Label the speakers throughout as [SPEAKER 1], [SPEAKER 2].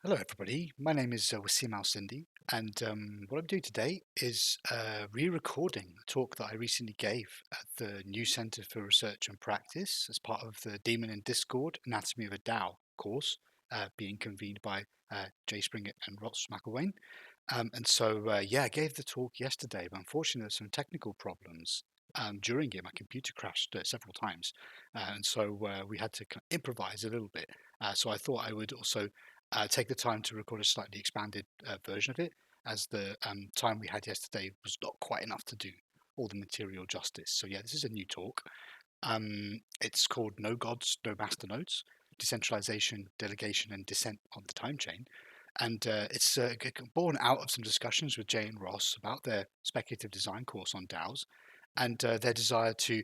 [SPEAKER 1] Hello, everybody. My name is Wassim Alsindi, and what I'm doing today is re-recording a talk that I recently gave at the New Centre for Research and Practice as part of the Demon in Discord Anatomy of a DAO course being convened by Jay Springett and Ross McElwain. I gave the talk yesterday, but unfortunately, there's some technical problems during it. My computer crashed several times, we had to improvise a little bit. So I thought I would also take the time to record a slightly expanded version of it, as the time we had yesterday was not quite enough to do all the material justice. So yeah, this is a new talk. It's called No Gods, No Masternodes, Decentralization, Delegation and Dissent on the Timechain. And it's born out of some discussions with Jay and Ross about their speculative design course on DAOs and their desire to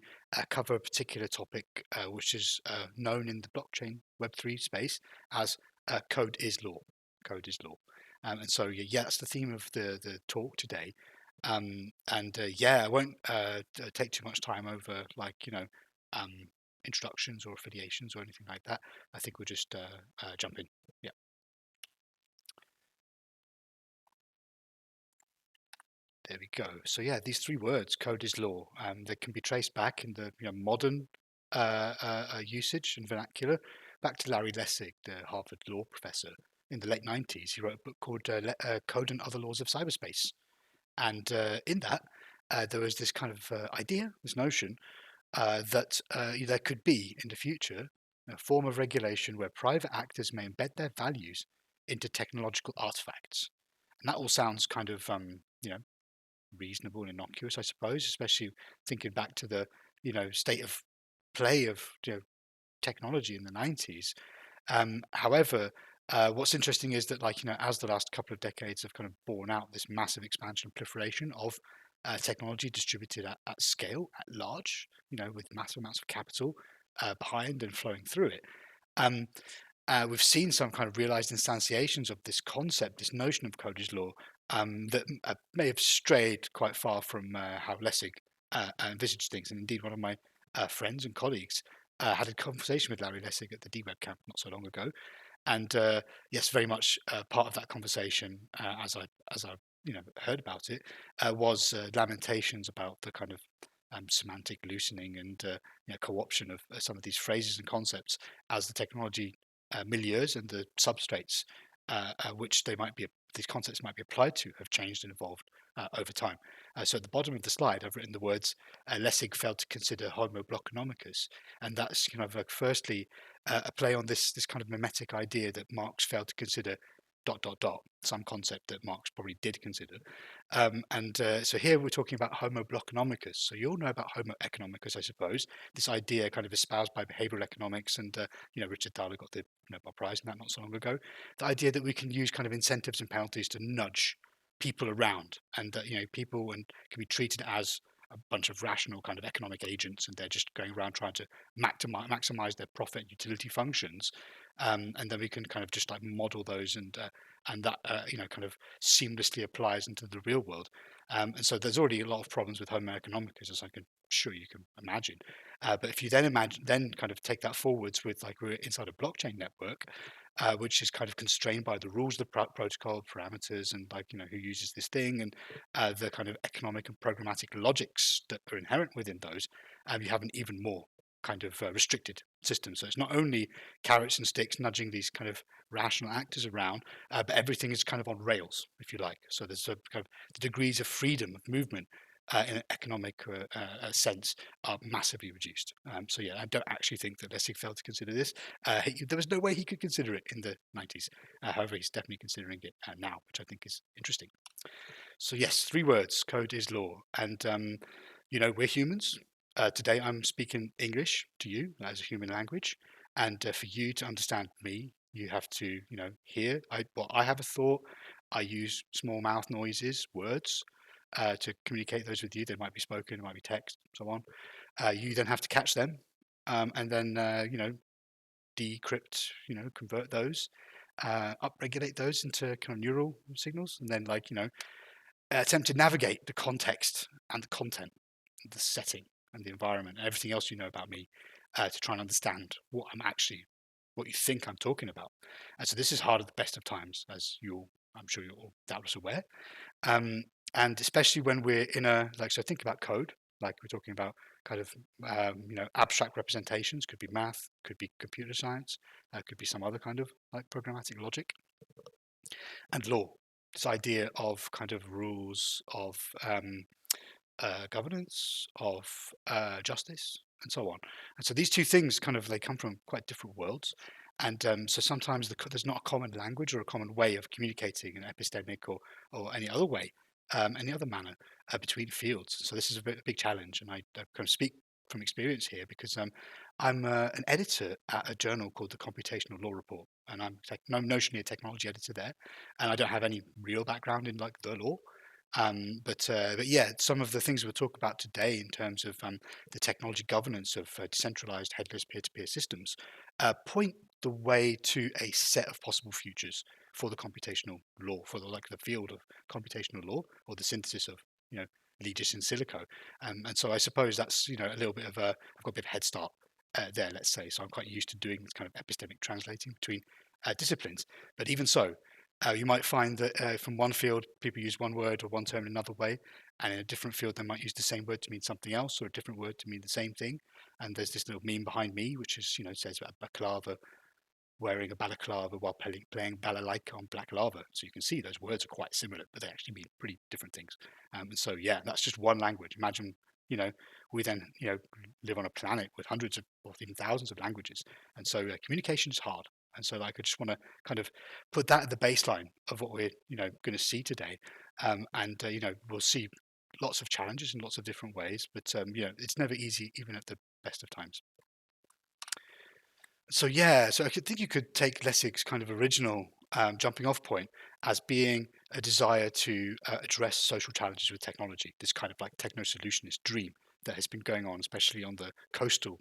[SPEAKER 1] cover a particular topic which is known in the blockchain Web3 space as code is law. Code is law. That's the theme of the talk today. I won't take too much time over um, introductions or affiliations or anything like that. I think we'll just jump in. Yeah. There we go. So yeah, these three words, code is law, they can be traced back in the modern usage and vernacular, back to Larry Lessig, the Harvard law professor. In the late 90s, he wrote a book called Code and Other Laws of Cyberspace. And in that, there was this kind of idea, this notion that there could be in the future a form of regulation where private actors may embed their values into technological artifacts. And that all sounds kind of, reasonable and innocuous, I suppose, especially thinking back to the, state of play of technology in the 90s. However, what's interesting is that, as the last couple of decades have kind of borne out this massive expansion and proliferation of technology distributed at scale, at large, with massive amounts of capital behind and flowing through it. We've seen some kind of realized instantiations of this concept, this notion of code is law, that may have strayed quite far from how Lessig envisaged things. And indeed, one of my friends and colleagues had a conversation with Larry Lessig at the DWeb camp not so long ago, and yes, very much part of that conversation, as I heard about it, was lamentations about the kind of semantic loosening and co-option of some of these phrases and concepts as the technology milieus and the substrates which these concepts might be applied to have changed and evolved over time. So at the bottom of the slide, I've written the words Lessig failed to consider Homo blockonomicus, and that's kind of firstly a play on this kind of mimetic idea that Marx failed to consider some concept that Marx probably did consider. So here we're talking about Homo blockonomicus. So you all know about Homo economicus, I suppose. This idea kind of espoused by behavioral economics, and Richard Thaler got the Nobel Prize in that not so long ago. The idea that we can use kind of incentives and penalties to nudge people around, and that people can be treated as a bunch of rational kind of economic agents, and they're just going around trying to maximize their profit and utility functions, and then we can kind of just like model those, and that kind of seamlessly applies into the real world. And so there's already a lot of problems with Homo economicus, as I can sure you can imagine. But if you then kind of take that forwards with like we're inside a blockchain network, which is kind of constrained by the rules of the protocol parameters, and who uses this thing, and the kind of economic and programmatic logics that are inherent within those, you have an even more kind of restricted system. So it's not only carrots and sticks nudging these kind of rational actors around, but everything is kind of on rails, if you like. So there's a kind of the degrees of freedom of movement in an economic sense are massively reduced. I don't actually think that Lessig failed to consider this. There was no way he could consider it in the 90s. However, he's definitely considering it now, which I think is interesting. So yes, three words, code is law. And, we're humans. Today I'm speaking English to you as a human language. And for you to understand me, you have to, hear. I have a thought. I use small mouth noises, words, to communicate those with you. They might be spoken, it might be text, so on. You then have to catch them, and then decrypt, convert those, upregulate those into kind of neural signals, and then attempt to navigate the context and the content, the setting and the environment, and everything else you know about me, to try and understand what I'm actually what you think I'm talking about. And so this is hard at the best of times, as I'm sure you're all doubtless aware. And especially when we're in so think about code, like we're talking about kind of, abstract representations, could be math, could be computer science, could be some other kind of like programmatic logic, and law, this idea of kind of rules of governance, of justice, and so on. And so these two things they come from quite different worlds. And so sometimes there's not a common language or a common way of communicating in epistemic or any other way, any other manner between fields. So this is a big challenge. And I kind of speak from experience here because I'm an editor at a journal called the Computational Law Report. And I'm notionally a technology editor there. And I don't have any real background in like the law. But yeah, some of the things we'll talk about today in terms of the technology governance of decentralized headless peer-to-peer systems point the way to a set of possible futures for the computational law, for the field of computational law, or the synthesis of legis in silico. And so I suppose that's a little bit of I've got a bit of a head start there, let's say. So I'm quite used to doing this kind of epistemic translating between disciplines. But even so, you might find that from one field, people use one word or one term in another way, and in a different field, they might use the same word to mean something else, or a different word to mean the same thing. And there's this little meme behind me, which is, says about baklava wearing a balaclava while playing balalaika on black lava. So you can see those words are quite similar, but they actually mean pretty different things. And so, yeah, that's just one language. Imagine, we then, live on a planet with hundreds of or even thousands of languages. And so communication is hard. And so like, I just want to kind of put that at the baseline of what we're, going to see today. And we'll see lots of challenges in lots of different ways, but, it's never easy, even at the best of times. So yeah, so I think you could take Lessig's kind of original jumping off point as being a desire to address social challenges with technology, this kind of like techno-solutionist dream that has been going on, especially on the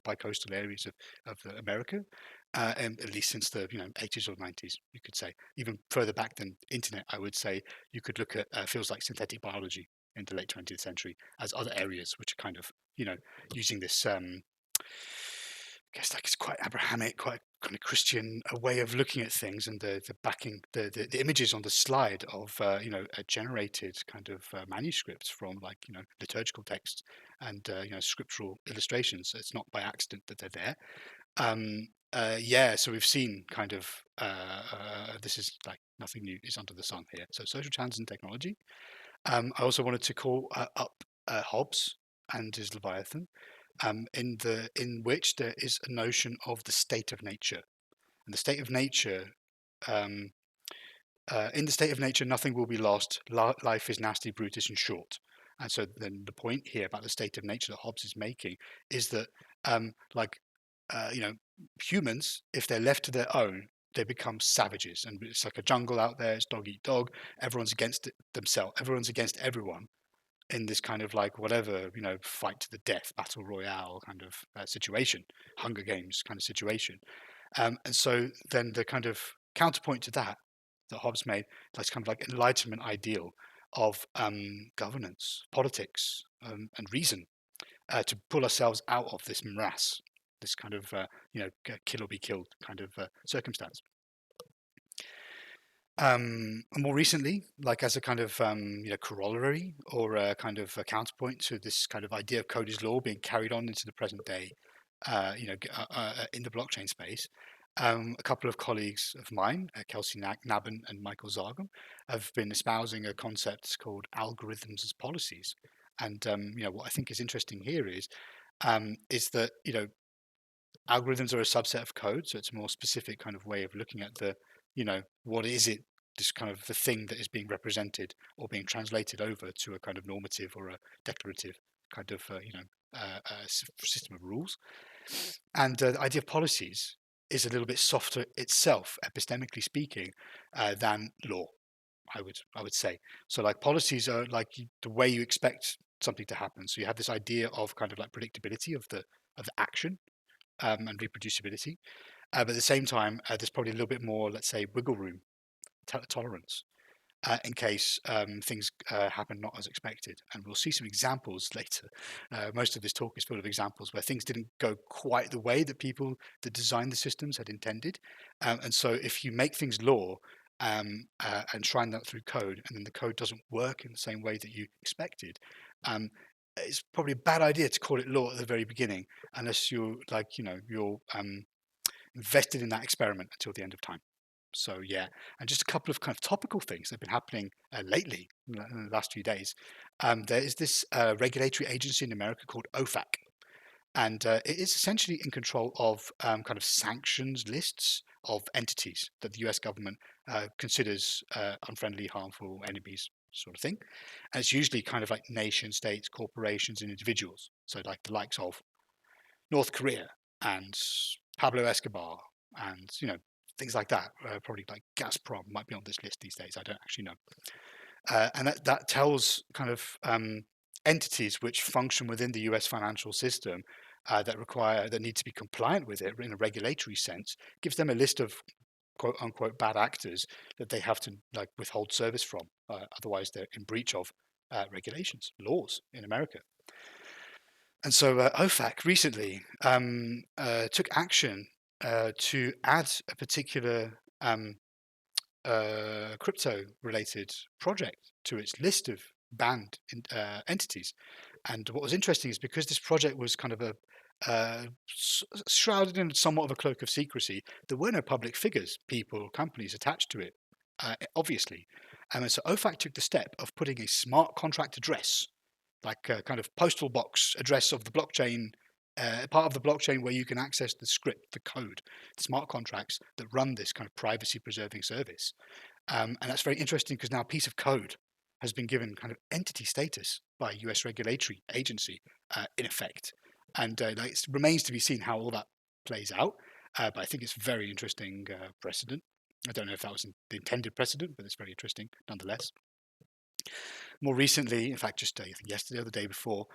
[SPEAKER 1] bi-coastal areas of America, and at least since the 80s or 90s, you could say. Even further back than internet, I would say you could look at fields like synthetic biology in the late 20th century as other areas which are kind of using this I guess like it's quite Abrahamic, quite kind of Christian a way of looking at things, and the backing the images on the slide of generated kind of manuscripts from like liturgical texts and scriptural illustrations. It's not by accident that they're there. Yeah, so we've seen kind of this is like nothing new is under the sun here. So social challenges and technology. I also wanted to call up Hobbes and his Leviathan, in which there is a notion of the state of nature, and the state of nature. Um, in the state of nature, nothing will be lost. Life is nasty, brutish, and short. And so then the point here about the state of nature that Hobbes is making is that, humans, if they're left to their own, they become savages, and it's like a jungle out there. It's dog eat dog. Everyone's against themselves. Everyone's against everyone in this kind of like whatever fight to the death, battle royale kind of situation, Hunger Games kind of situation. And so then the kind of counterpoint to that Hobbes made, that's kind of like Enlightenment ideal of governance, politics, and reason to pull ourselves out of this morass, this kind of kill or be killed kind of circumstance. And more recently, like as a kind of corollary or a kind of a counterpoint to this kind of idea of code is law being carried on into the present day, in the blockchain space, a couple of colleagues of mine, Kelsey Nabhan and Michael Zargham, have been espousing a concept called algorithms as policies. And what I think is interesting here is that algorithms are a subset of code, so it's a more specific kind of way of looking at the what is it, this kind of the thing that is being represented or being translated over to a kind of normative or a declarative kind of system of rules. And the idea of policies is a little bit softer itself, epistemically speaking, than law. I would say. So like policies are like the way you expect something to happen. So you have this idea of kind of like predictability of the action, and reproducibility. But at the same time, there's probably a little bit more, let's say, wiggle room, tolerance. in case things happen not as expected. And we'll see some examples later. Most of this talk is full of examples where things didn't go quite the way that people that designed the systems had intended. And so if you make things law and shrine that through code, and then the code doesn't work in the same way that you expected, it's probably a bad idea to call it law at the very beginning, unless you're invested in that experiment until the end of time. So yeah, and just a couple of kind of topical things that have been happening lately in the last few days. There is this regulatory agency in America called OFAC, and it is essentially in control of kind of sanctions lists of entities that the US government considers unfriendly, harmful enemies, sort of thing. And it's usually kind of like nation states, corporations, and individuals. So like the likes of North Korea and Pablo Escobar and things like that. Probably like Gazprom might be on this list these days. I don't actually know. And that tells kind of entities which function within the US financial system that need to be compliant with it in a regulatory sense, gives them a list of quote unquote bad actors that they have to like withhold service from. Otherwise, they're in breach of regulations, laws in America. And so OFAC recently took action to add a particular crypto-related project to its list of banned entities. And what was interesting is because this project was kind of shrouded in somewhat of a cloak of secrecy, there were no public figures, people, companies attached to it, obviously. And so OFAC took the step of putting a smart contract address, like a kind of postal box address of the blockchain, part of the blockchain where you can access the script, the code, the smart contracts that run this kind of privacy preserving service. And that's very interesting because now a piece of code has been given kind of entity status by a US regulatory agency, in effect. And it remains to be seen how all that plays out. But I think it's a very interesting precedent. I don't know if that was the intended precedent, but it's very interesting nonetheless. More recently, in fact, just I think yesterday or the day before,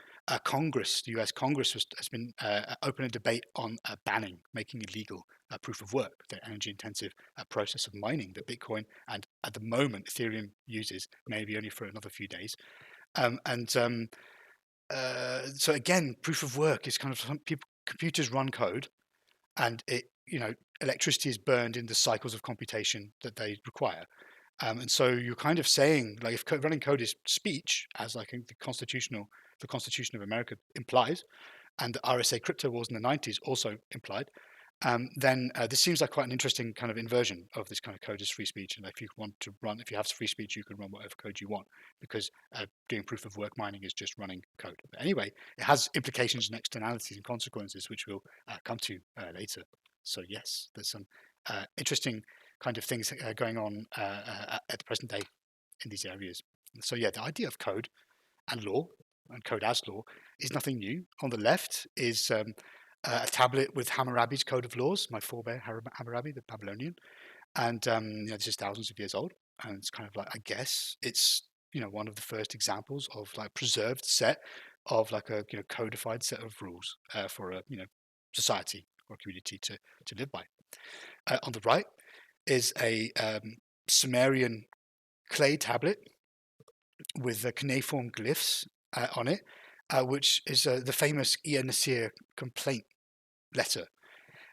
[SPEAKER 1] Congress, the US Congress has been open a debate on banning, making illegal proof of work, the energy-intensive process of mining that Bitcoin and at the moment Ethereum uses, maybe only for another few days. So again, proof of work is kind of some people, computers run code, and electricity is burned in the cycles of computation that they require. And so you're kind of saying, like, if running code is speech, as like the Constitution of America implies, and the RSA crypto wars in the 90s also implied, then this seems like quite an interesting kind of inversion of this kind of code as free speech. And if you have free speech, you can run whatever code you want, because doing proof of work mining is just running code. But anyway, it has implications and externalities and consequences, which we'll come to later. So yes, there's some interesting kind of things going on at the present day in these areas. So yeah, the idea of code and law, and code as law, is nothing new. On the left is a tablet with Hammurabi's Code of Laws, my forebear Hammurabi, the Babylonian, and this is thousands of years old, and it's kind of like, I guess it's one of the first examples of like preserved set of like a codified set of rules for a society or community to live by. On the right is a Sumerian clay tablet with the cuneiform glyphs on it, which is the famous Ea Nasir complaint letter,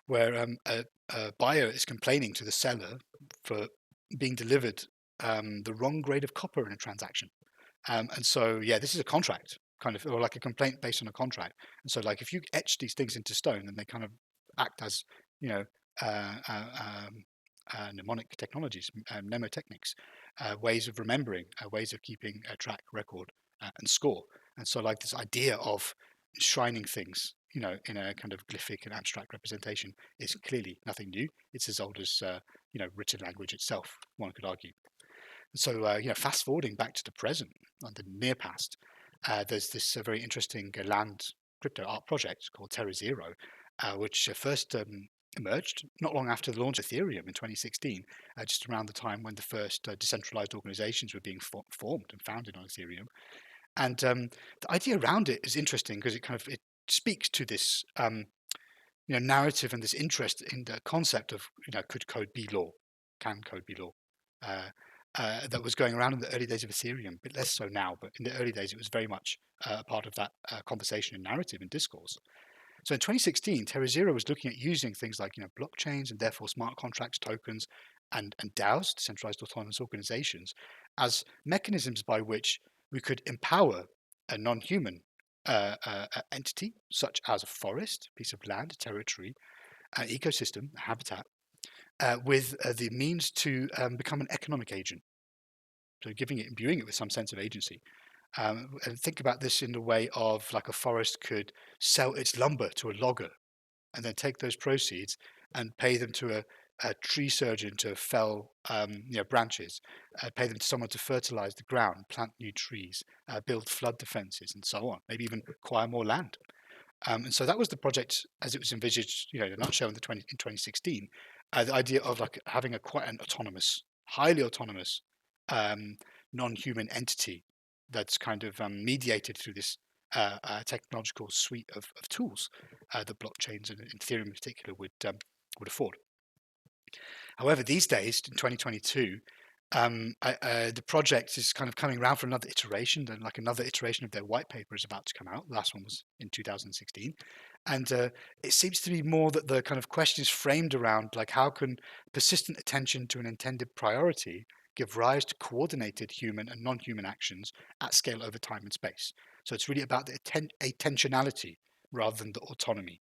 [SPEAKER 1] where a buyer is complaining to the seller for being delivered the wrong grade of copper in a transaction. And so, yeah, this is a contract, kind of, or like a complaint based on a contract. And so, like, if you etch these things into stone, then they kind of act as, mnemonic technologies, mnemotechnics, ways of remembering, ways of keeping a track record and score. And so like this idea of enshrining things, in a kind of glyphic and abstract representation is clearly nothing new. It's as old as, written language itself, one could argue. So, fast forwarding back to the present, on the near past, there's this very interesting land crypto art project called TerraZero, which first emerged not long after the launch of Ethereum in 2016, just around the time when the first decentralized organizations were being formed and founded on Ethereum. And the idea around it is interesting because it speaks to this narrative and this interest in the concept of could code be law? Can code be law? that was going around in the early days of Ethereum, a bit less so now, but in the early days it was very much a part of that conversation and narrative and discourse. So in 2016, Terra Zero was looking at using things like blockchains and therefore smart contracts, tokens, and DAOs, decentralized autonomous organizations, as mechanisms by which we could empower a non-human entity, such as a forest, piece of land, a territory, an ecosystem, a habitat, with the means to become an economic agent. So imbuing it with some sense of agency. And think about this in the way of like a forest could sell its lumber to a logger and then take those proceeds and pay them to a tree surgeon to fell branches, pay them to someone to fertilize the ground, plant new trees, build flood defenses, and so on. Maybe even acquire more land. And so that was the project as it was envisaged, in a nutshell in 2016. The idea of like having quite an autonomous, highly autonomous, non-human entity that's kind of mediated through this technological suite of tools that blockchains and Ethereum in particular would afford. However, these days in 2022, the project is kind of coming around for another iteration. Then, like another iteration of their white paper is about to come out. The last one was in 2016, and it seems to be more that the kind of question is framed around like how can persistent attention to an intended priority give rise to coordinated human and non-human actions at scale over time and space. So it's really about the attentionality rather than the autonomy.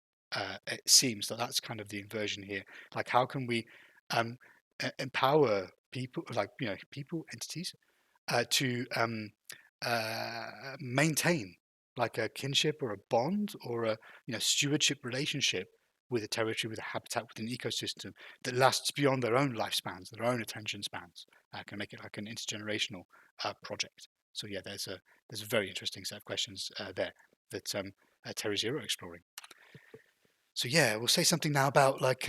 [SPEAKER 1] It seems that that's kind of the inversion here. Like how can we empower people, like people, entities, to maintain like a kinship or a bond or a stewardship relationship with a territory, with a habitat, with an ecosystem that lasts beyond their own lifespans, their own attention spans. Can make it like an intergenerational project. So yeah, there's a very interesting set of questions there that Terra Zero exploring. So yeah, we'll say something now about like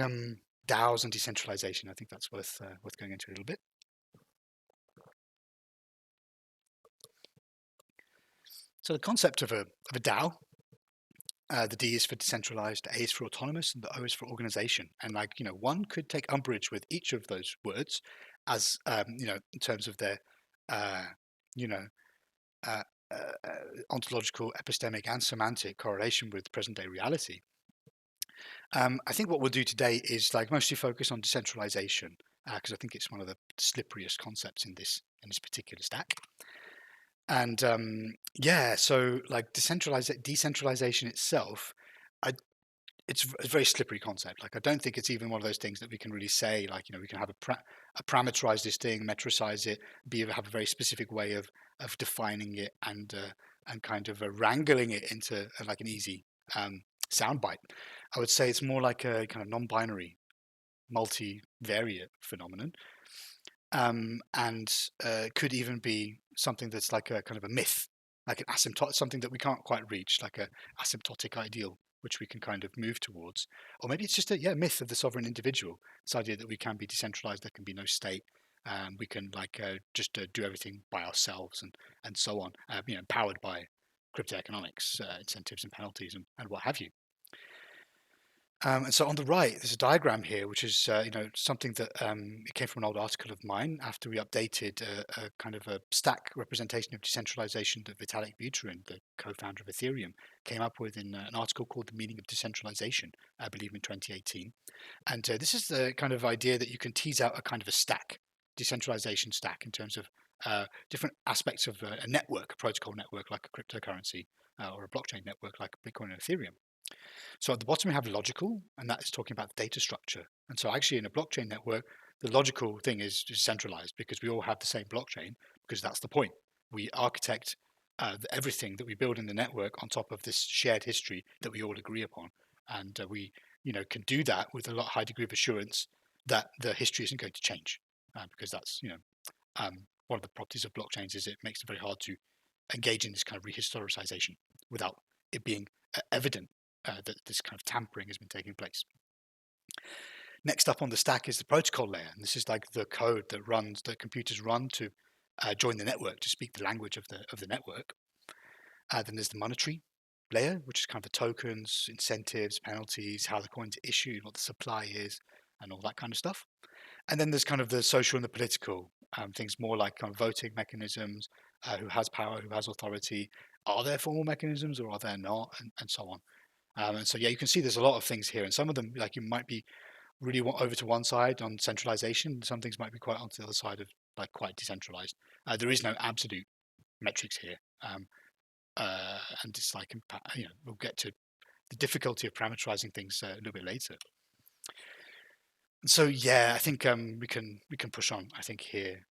[SPEAKER 1] DAOs and decentralization. I think that's worth going into a little bit. So the concept of a DAO, the D is for decentralized, A is for autonomous, and the O is for organization. And like one could take umbrage with each of those words, as in terms of their ontological, epistemic, and semantic correlation with present-day reality. I think what we'll do today is like mostly focus on decentralization because I think it's one of the slipperiest concepts in this particular stack. And so like decentralization itself, it's a very slippery concept. Like I don't think it's even one of those things that we can really say like we can have a parameterize this thing, metricize it, have a very specific way of defining it and kind of wrangling it into like an easy soundbite. I would say it's more like a kind of non-binary, multivariate phenomenon, and could even be something that's like a kind of a myth, like an asymptotic, something that we can't quite reach, like a asymptotic ideal, which we can kind of move towards. Or maybe it's just a myth of the sovereign individual. This idea that we can be decentralized, there can be no state, we can like just do everything by ourselves and so on, empowered by crypto economics, incentives and penalties and what have you. And so on the right, there's a diagram here, which is something that it came from an old article of mine after we updated a kind of a stack representation of decentralization that Vitalik Buterin, the co-founder of Ethereum, came up with in an article called "The Meaning of Decentralization," I believe in 2018. And this is the kind of idea that you can tease out a kind of a stack, decentralization stack, in terms of different aspects of a network, a protocol network like a cryptocurrency or a blockchain network like Bitcoin and Ethereum. So at the bottom we have logical, and that is talking about the data structure. And so actually in a blockchain network, the logical thing is centralized because we all have the same blockchain, because that's the point. We architect everything that we build in the network on top of this shared history that we all agree upon. And we can do that with a lot high degree of assurance that the history isn't going to change, because that's one of the properties of blockchains is it makes it very hard to engage in this kind of rehistoricization without it being evident that this kind of tampering has been taking place. Next up on the stack is the protocol layer, and this is like the code that computers run to join the network, to speak the language of the network. Then there's the monetary layer, which is kind of the tokens, incentives, penalties, how the coins are issued, what the supply is, and all that kind of stuff. And then there's kind of the social and the political things, more like kind of voting mechanisms, who has power, who has authority, are there formal mechanisms or are there not, and so on. And so, yeah, you can see there's a lot of things here, and some of them, like, you might be really over to one side on centralization. Some things might be quite onto the other side of like quite decentralized. There is no absolute metrics here, and it's like, we'll get to the difficulty of parameterizing things a little bit later. And so, yeah, I think we can push on. I think here,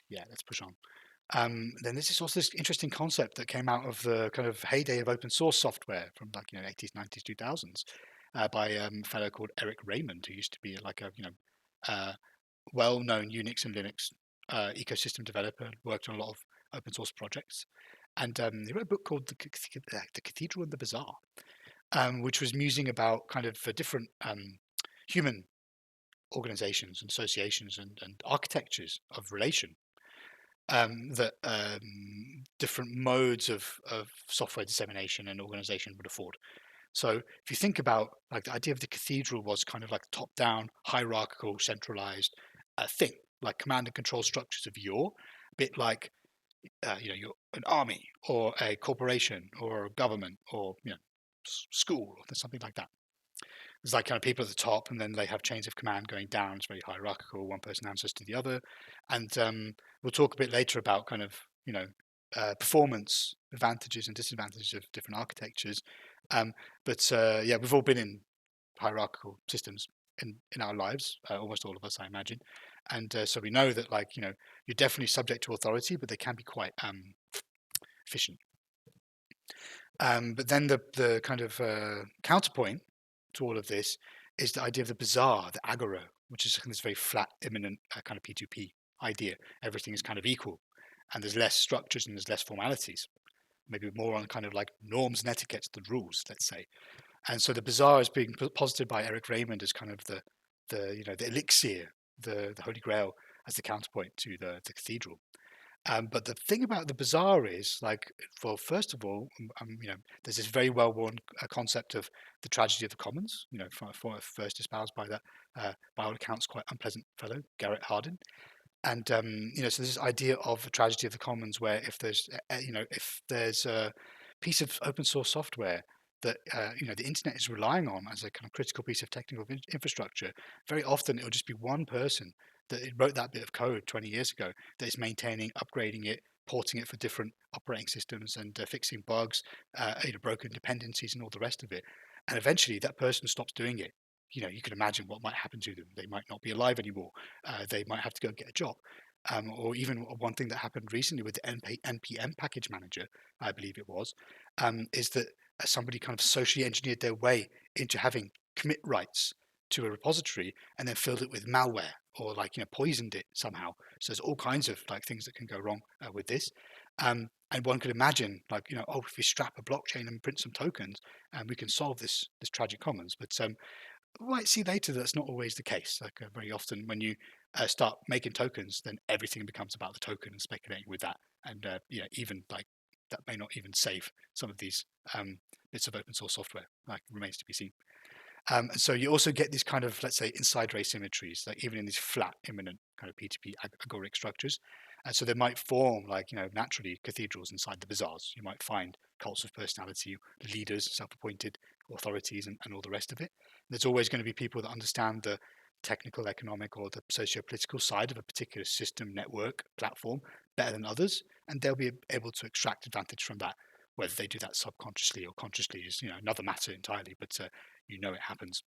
[SPEAKER 1] yeah, let's push on. Then this is also this interesting concept that came out of the kind of heyday of open source software from like 80s, 90s, 2000s, by a fellow called Eric Raymond, who used to be like a well-known Unix and Linux ecosystem developer, worked on a lot of open source projects, and he wrote a book called The Cathedral and the Bazaar, which was musing about kind of different human organizations and associations and architectures of relation, that different modes of software dissemination and organization would afford. So if you think about like the idea of the cathedral was kind of like top-down, hierarchical, centralized thing, like command and control structures of yore, a bit like you're an army or a corporation or a government or school or something like that. There's like kind of people at the top, and then they have chains of command going down. It's very hierarchical. One person answers to the other, and we'll talk a bit later about kind of performance advantages and disadvantages of different architectures. But yeah, we've all been in hierarchical systems in our lives, almost all of us, I imagine, and so we know that you're definitely subject to authority, but they can be quite efficient. But then the kind of counterpoint to all of this is the idea of the bazaar, the agora, which is this very flat, immanent kind of P2P idea. Everything is kind of equal, and there's less structures and there's less formalities, maybe more on kind of like norms and etiquettes than rules, let's say. And so the bazaar is being posited by Eric Raymond as kind of the elixir, the holy grail, as the counterpoint to the cathedral. But the thing about the bazaar is, like, well, first of all, there's this very well-worn concept of the tragedy of the commons. First espoused by that, by all accounts, quite unpleasant fellow Garrett Hardin. And so there's this idea of a tragedy of the commons, where if there's a piece of open source software that the internet is relying on as a kind of critical piece of technical infrastructure, very often it'll just be one person that wrote that bit of code 20 years ago that is maintaining, upgrading it, porting it for different operating systems, and fixing bugs, broken dependencies, and all the rest of it. And eventually, that person stops doing it. You can imagine what might happen to them. They might not be alive anymore. They might have to go and get a job. Or even one thing that happened recently with the NPM package manager, I believe it was, is that somebody kind of socially engineered their way into having commit rights to a repository and then filled it with malware or poisoned it somehow. So there's all kinds of things that can go wrong with this. And one could imagine if we strap a blockchain and print some tokens, and we can solve this tragic commons. But we might see later that's not always the case. Very often when you start making tokens, then everything becomes about the token and speculating with that. And even that may not even save some of these bits of open source software. Remains to be seen. And so you also get these kind of, let's say, inside race symmetries, like even in these flat, immanent kind of P2P agoric structures. And so they might form naturally cathedrals inside the bazaars. You might find cults of personality, leaders, self-appointed authorities, and all the rest of it. There's always going to be people that understand the technical, economic, or the socio-political side of a particular system, network, platform better than others, and they'll be able to extract advantage from that. Whether they do that subconsciously or consciously is another matter entirely, but it happens.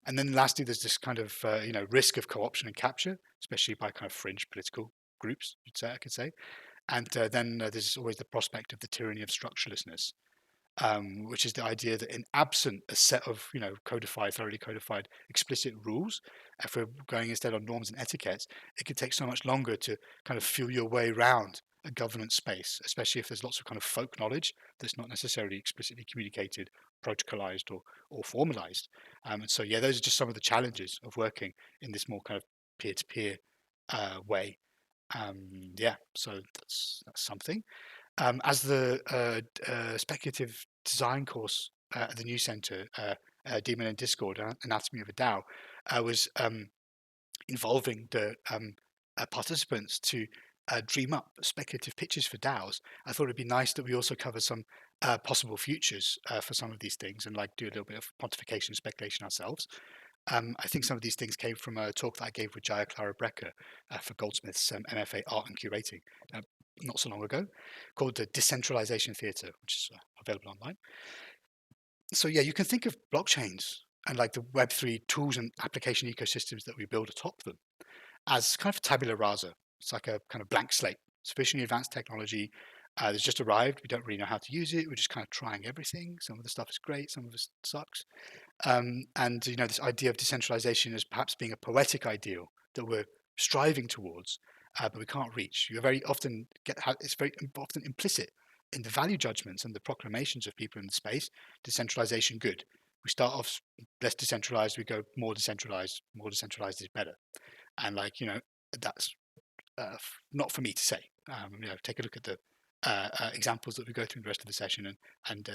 [SPEAKER 1] And then lastly, there's this kind of risk of co-option and capture, especially by kind of fringe political groups, I could say. And then there's always the prospect of the tyranny of structurelessness, which is the idea that in absent a set of thoroughly codified, explicit rules, if we're going instead on norms and etiquettes, it could take so much longer to kind of feel your way around a governance space, especially if there's lots of kind of folk knowledge that's not necessarily explicitly communicated, protocolized, or formalized. And so, yeah, those are just some of the challenges of working in this more kind of peer-to-peer way. So that's something. As the speculative design course at the New Center, Demon and Discord, Anatomy of a DAO, was involving the participants to dream up speculative pitches for DAOs, I thought it'd be nice that we also cover some possible futures for some of these things and like do a little bit of pontification and speculation ourselves. I think some of these things came from a talk that I gave with Jaya Clara Brecker for Goldsmith's MFA Art and Curating not so long ago, called the Decentralisation Theatre, which is available online. So yeah, you can think of blockchains and like the Web3 tools and application ecosystems that we build atop them as kind of tabula rasa. It's like a kind of blank slate, sufficiently advanced technology. That's just arrived. We don't really know how to use it. We're just kind of trying everything. Some of the stuff is great. Some of it sucks. And this idea of decentralization as perhaps being a poetic ideal that we're striving towards, but we can't reach. You very often it's very often implicit in the value judgments and the proclamations of people in the space. Decentralization good. We start off less decentralized. We go more decentralized. More decentralized is better. And that's not for me to say. Take a look at the examples that we go through in the rest of the session and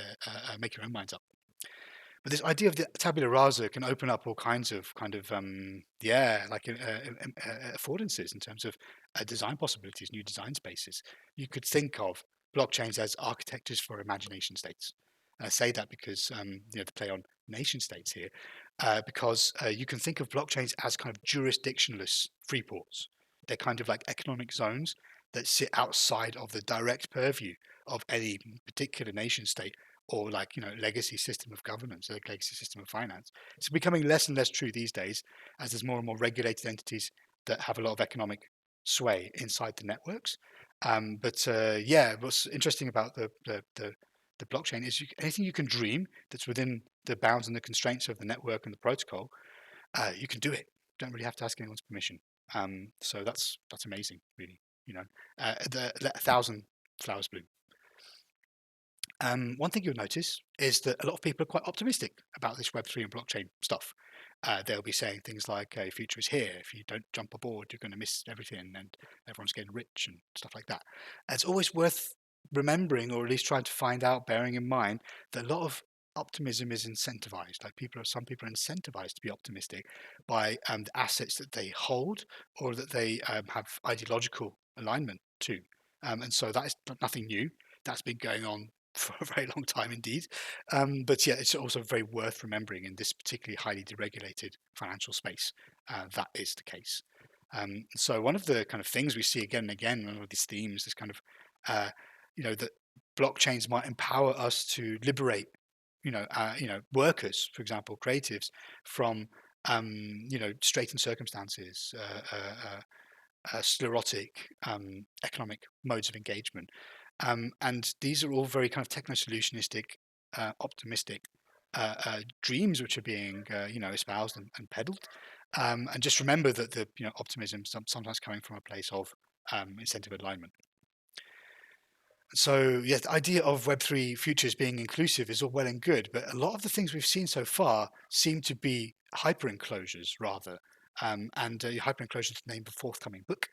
[SPEAKER 1] make your own minds up. But this idea of the tabula rasa can open up all kinds of affordances in terms of design possibilities, new design spaces. You could think of blockchains as architectures for imagination states. And I say that because the play on nation states here, because you can think of blockchains as kind of jurisdictionless free ports. They're kind of like economic zones that sit outside of the direct purview of any particular nation state or legacy system of governance, like legacy system of finance. It's becoming less and less true these days as there's more and more regulated entities that have a lot of economic sway inside the networks. What's interesting about the blockchain is anything you can dream that's within the bounds and the constraints of the network and the protocol, you can do it. Don't really have to ask anyone's permission. So that's amazing, really. Let 1,000 flowers bloom. One thing you'll notice is that a lot of people are quite optimistic about this Web3 and blockchain stuff. They'll be saying things like, future is here. If you don't jump aboard, you're going to miss everything and everyone's getting rich and stuff like that. And it's always worth remembering, or at least trying to find out, bearing in mind that a lot of optimism is incentivized. Some people are incentivized to be optimistic by the assets that they hold or that they have ideological alignment to. And so that is nothing new. That's been going on for a very long time indeed. But yeah, it's also very worth remembering in this particularly highly deregulated financial space that is the case. So one of the kind of things we see again and again, one of these themes, is kind of that blockchains might empower us to liberate workers, for example, creatives, from straitened circumstances, sclerotic economic modes of engagement. And these are all very kind of techno-solutionistic, optimistic dreams which are being espoused and peddled. And just remember that the optimism sometimes coming from a place of incentive alignment. So yeah, the idea of Web3 futures being inclusive is all well and good, but a lot of the things we've seen so far seem to be hyper-enclosures rather. And hyper-enclosure is the name of a forthcoming book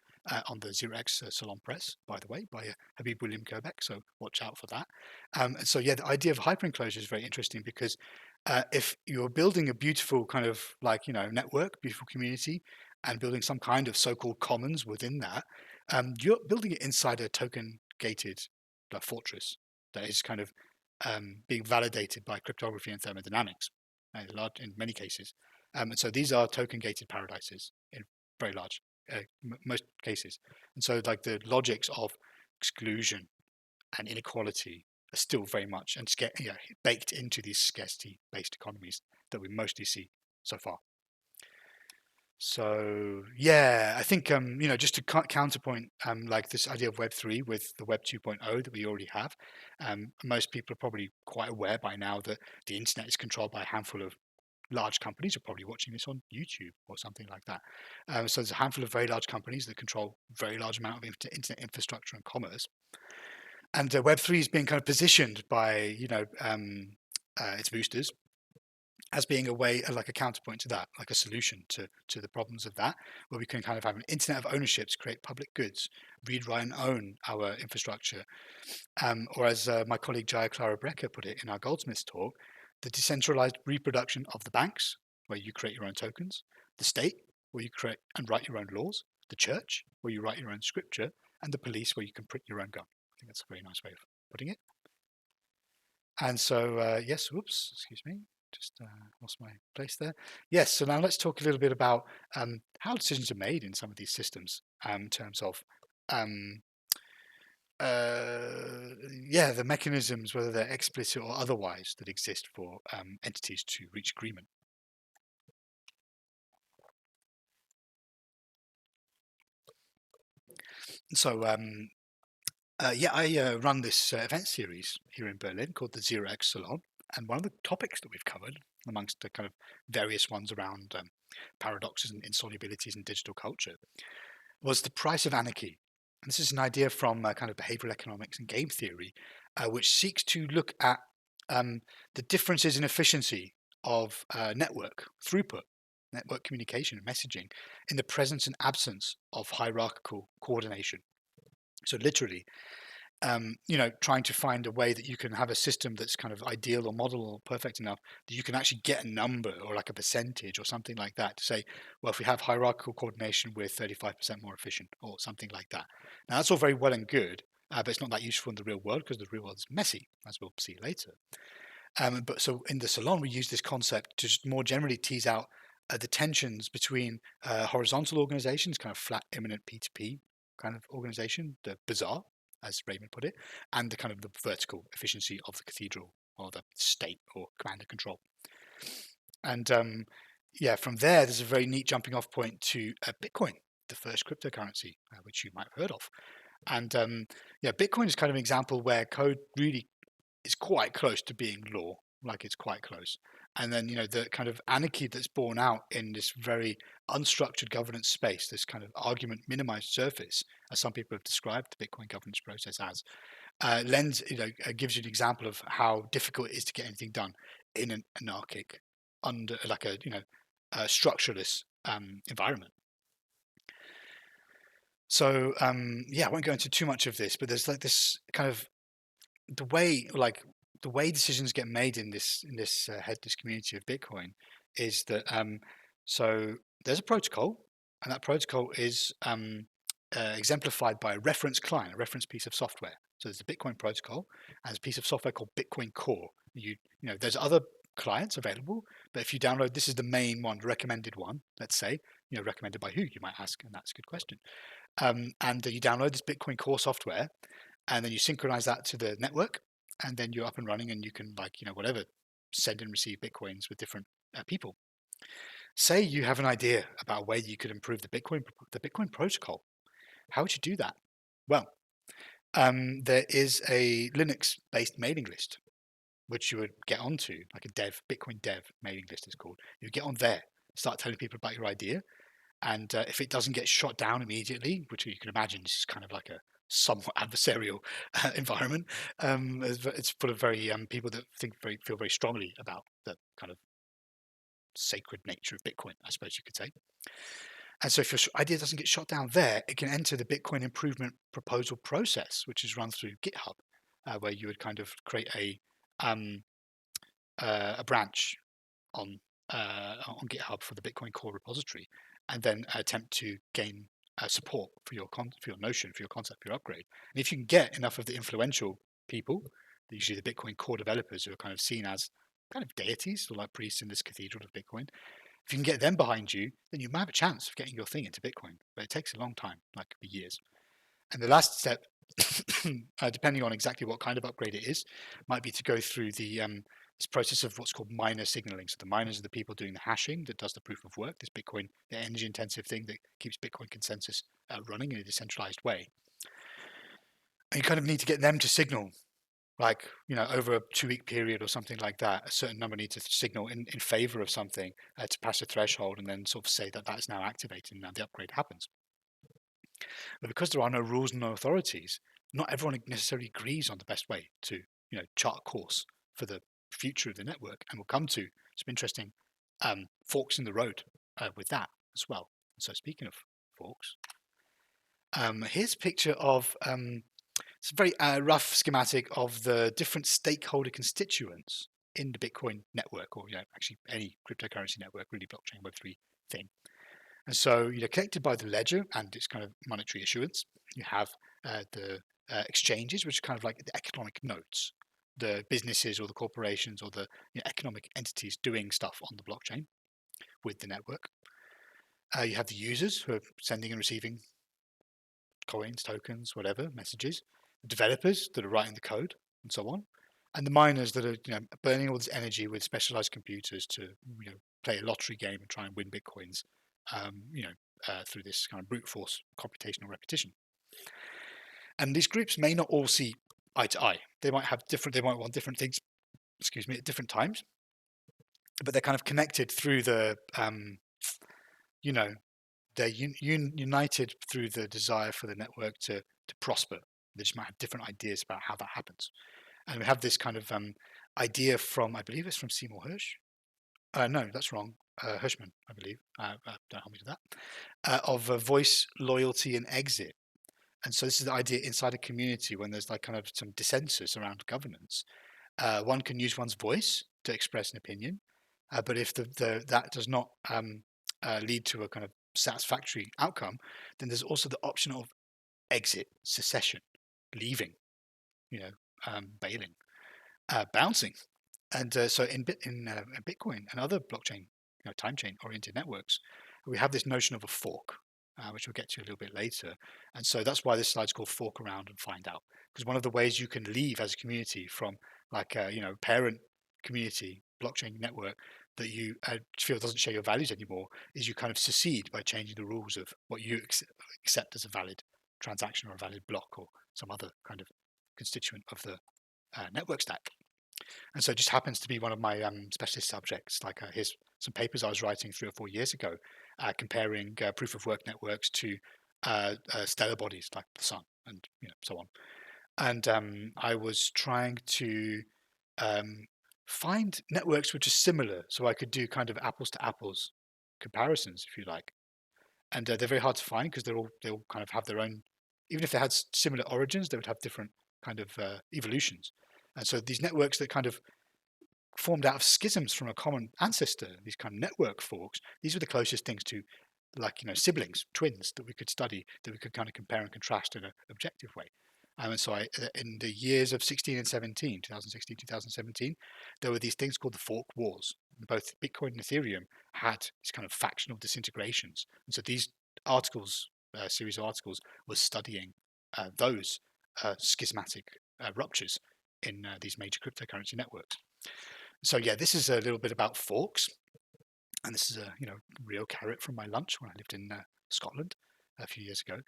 [SPEAKER 1] on the 0x Salon Press, by the way, by Habib William Kobeck, so watch out for that. And so yeah, the idea of hyper-enclosure is very interesting because if you're building a beautiful kind of network, beautiful community, and building some kind of so-called commons within that, you're building it inside a token-gated fortress that is kind of being validated by cryptography and thermodynamics in many cases. And so these are token-gated paradises in very large, most cases. And so the logics of exclusion and inequality are still very much baked into these scarcity-based economies that we mostly see so far. So yeah, I think just to counterpoint this idea of Web3 with the Web 2.0 that we already have, most people are probably quite aware by now that the internet is controlled by a handful of large companies. You're probably watching this on YouTube or something like that. So there's a handful of very large companies that control a very large amount of internet infrastructure and commerce. And Web3 is being kind of positioned by its boosters as being a way, like a counterpoint to that, like a solution to the problems of that, where we can kind of have an internet of ownerships, create public goods, read, write, and own our infrastructure. Or as my colleague Jaya Clara Brecker put it in our Goldsmiths talk, the decentralized reproduction of the banks, where you create your own tokens, the state, where you create and write your own laws, the church, where you write your own scripture, and the police, where you can print your own gun. I think that's a very nice way of putting it. And so, yes, whoops, excuse me, just lost my place there. Yes, so now let's talk a little bit about how decisions are made in some of these systems in terms of the mechanisms, whether they're explicit or otherwise, that exist for entities to reach agreement. So I run this event series here in Berlin called the 0x Salon, and one of the topics that we've covered, amongst the kind of various ones around paradoxes and insolubilities in digital culture, was the price of anarchy. And this is an idea from kind of behavioral economics and game theory, which seeks to look at the differences in efficiency of network throughput, network communication and messaging in the presence and absence of hierarchical coordination. So literally, trying to find a way that you can have a system that's kind of ideal or model or perfect enough that you can actually get a number or like a percentage or something like that to say, well, if we have hierarchical coordination, we're 35% more efficient or something like that. Now, that's all very well and good, but it's not that useful in the real world because the real world is messy, as we'll see later. But so in the salon, we use this concept to just more generally tease out the tensions between horizontal organizations, kind of flat, imminent P2P kind of organization, the bazaar, as Raymond put it, and the kind of the vertical efficiency of the cathedral or the state or command and control. And from there, there's a very neat jumping off point to Bitcoin, the first cryptocurrency, which you might have heard of. And Bitcoin is kind of an example where code really is quite close to being law, like it's quite close. And then, the kind of anarchy that's born out in this very unstructured governance space, this kind of argument minimized surface, as some people have described the Bitcoin governance process as, gives you an example of how difficult it is to get anything done in an anarchic, under like a structureless environment. So I won't go into too much of this, but there's like this kind of the way decisions get made in this headless community of Bitcoin is that so there's a protocol, and that protocol is exemplified by a reference client, a reference piece of software. So there's the Bitcoin protocol, and there's a piece of software called Bitcoin Core. There's other clients available, but if you download, this is the main one, recommended one. Let's say, recommended by who, you might ask, and that's a good question. And you download this Bitcoin Core software, and then you synchronize that to the network, and then you're up and running, and you can send and receive Bitcoins with different people. Say you have an idea about a way you could improve the Bitcoin protocol. How would you do that? Well, there is a Linux-based mailing list, which you would get onto, like a Bitcoin dev mailing list is called. You get on there, start telling people about your idea, and if it doesn't get shot down immediately, which you can imagine this is kind of like a somewhat adversarial environment, it's full of very people that feel very strongly about the kind of sacred nature of Bitcoin, I suppose you could say. And so if your idea doesn't get shot down there, it can enter the Bitcoin improvement proposal process, which is run through GitHub, where you would kind of create a branch on GitHub for the Bitcoin Core repository, and then attempt to gain support for your notion, for your concept, for your upgrade. And if you can get enough of the influential people, usually the Bitcoin Core developers, who are kind of seen as kind of deities, or like priests in this cathedral of Bitcoin, if you can get them behind you, then you might have a chance of getting your thing into Bitcoin. But it takes a long time, like it could be years. And the last step, depending on exactly what kind of upgrade it is, might be to go through the this process of what's called miner signaling. So the miners are the people doing the hashing that does the proof of work, this Bitcoin, the energy intensive thing that keeps Bitcoin consensus running in a decentralized way. And you kind of need to get them to signal, like, over a 2-week period or something like that, a certain number need to signal in favor of something to pass a threshold, and then sort of say that is now activated and now the upgrade happens. But because there are no rules and no authorities, not everyone necessarily agrees on the best way to, chart a course for the future of the network. And we'll come to some interesting forks in the road with that as well. So speaking of forks, here's a picture of it's a very rough schematic of the different stakeholder constituents in the Bitcoin network, or actually any cryptocurrency network, really blockchain Web3 thing. And so, connected by the ledger and its kind of monetary issuance, you have the exchanges, which are kind of like the economic nodes, the businesses or the corporations or the economic entities doing stuff on the blockchain with the network. You have the users who are sending and receiving coins, tokens, whatever, messages, the developers that are writing the code, and so on, and the miners that are burning all this energy with specialized computers to play a lottery game and try and win bitcoins, through this kind of brute force computational repetition. And these groups may not all see eye to eye. They might want different things, at different times, but they're kind of connected through the they're united through the desire for the network to prosper. They just might have different ideas about how that happens. And we have this kind of idea from, I believe it's from Seymour Hersh. No, that's wrong. Hirschman, I believe. Don't hold me to that. Of voice, loyalty, and exit. And so this is the idea inside a community when there's like kind of some dissensus around governance. One can use one's voice to express an opinion, but if that does not lead to a kind of satisfactory outcome, then there's also the option of exit, secession, leaving, bailing, bouncing. And so in Bitcoin and other blockchain, Timechain oriented networks, we have this notion of a fork, which we'll get to a little bit later. And so that's why this slide's called Fork Around and Find Out, because one of the ways you can leave as a community from like a parent community blockchain network that you feel doesn't share your values anymore is you kind of secede by changing the rules of what you accept as a valid transaction or a valid block or some other kind of constituent of the network stack. And so it just happens to be one of my specialist subjects. Like here's some papers I was writing 3 or 4 years ago, comparing proof of work networks to stellar bodies like the sun and so on. And I was trying to find networks which are similar, so I could do kind of apples to apples comparisons, if you like. And they're very hard to find because they all kind of have their own. Even if they had similar origins, they would have different kind of evolutions. And so these networks that kind of formed out of schisms from a common ancestor, these kind of network forks, these were the closest things to like siblings, twins that we could study, that we could kind of compare and contrast in an objective way. And so in the years of 16 and 17, 2016, 2017, there were these things called the fork wars. Both Bitcoin and Ethereum had these kind of factional disintegrations. And so these articles, series of articles, was studying those schismatic ruptures in these major cryptocurrency networks. So yeah, this is a little bit about forks. And this is a real carrot from my lunch when I lived in Scotland a few years ago.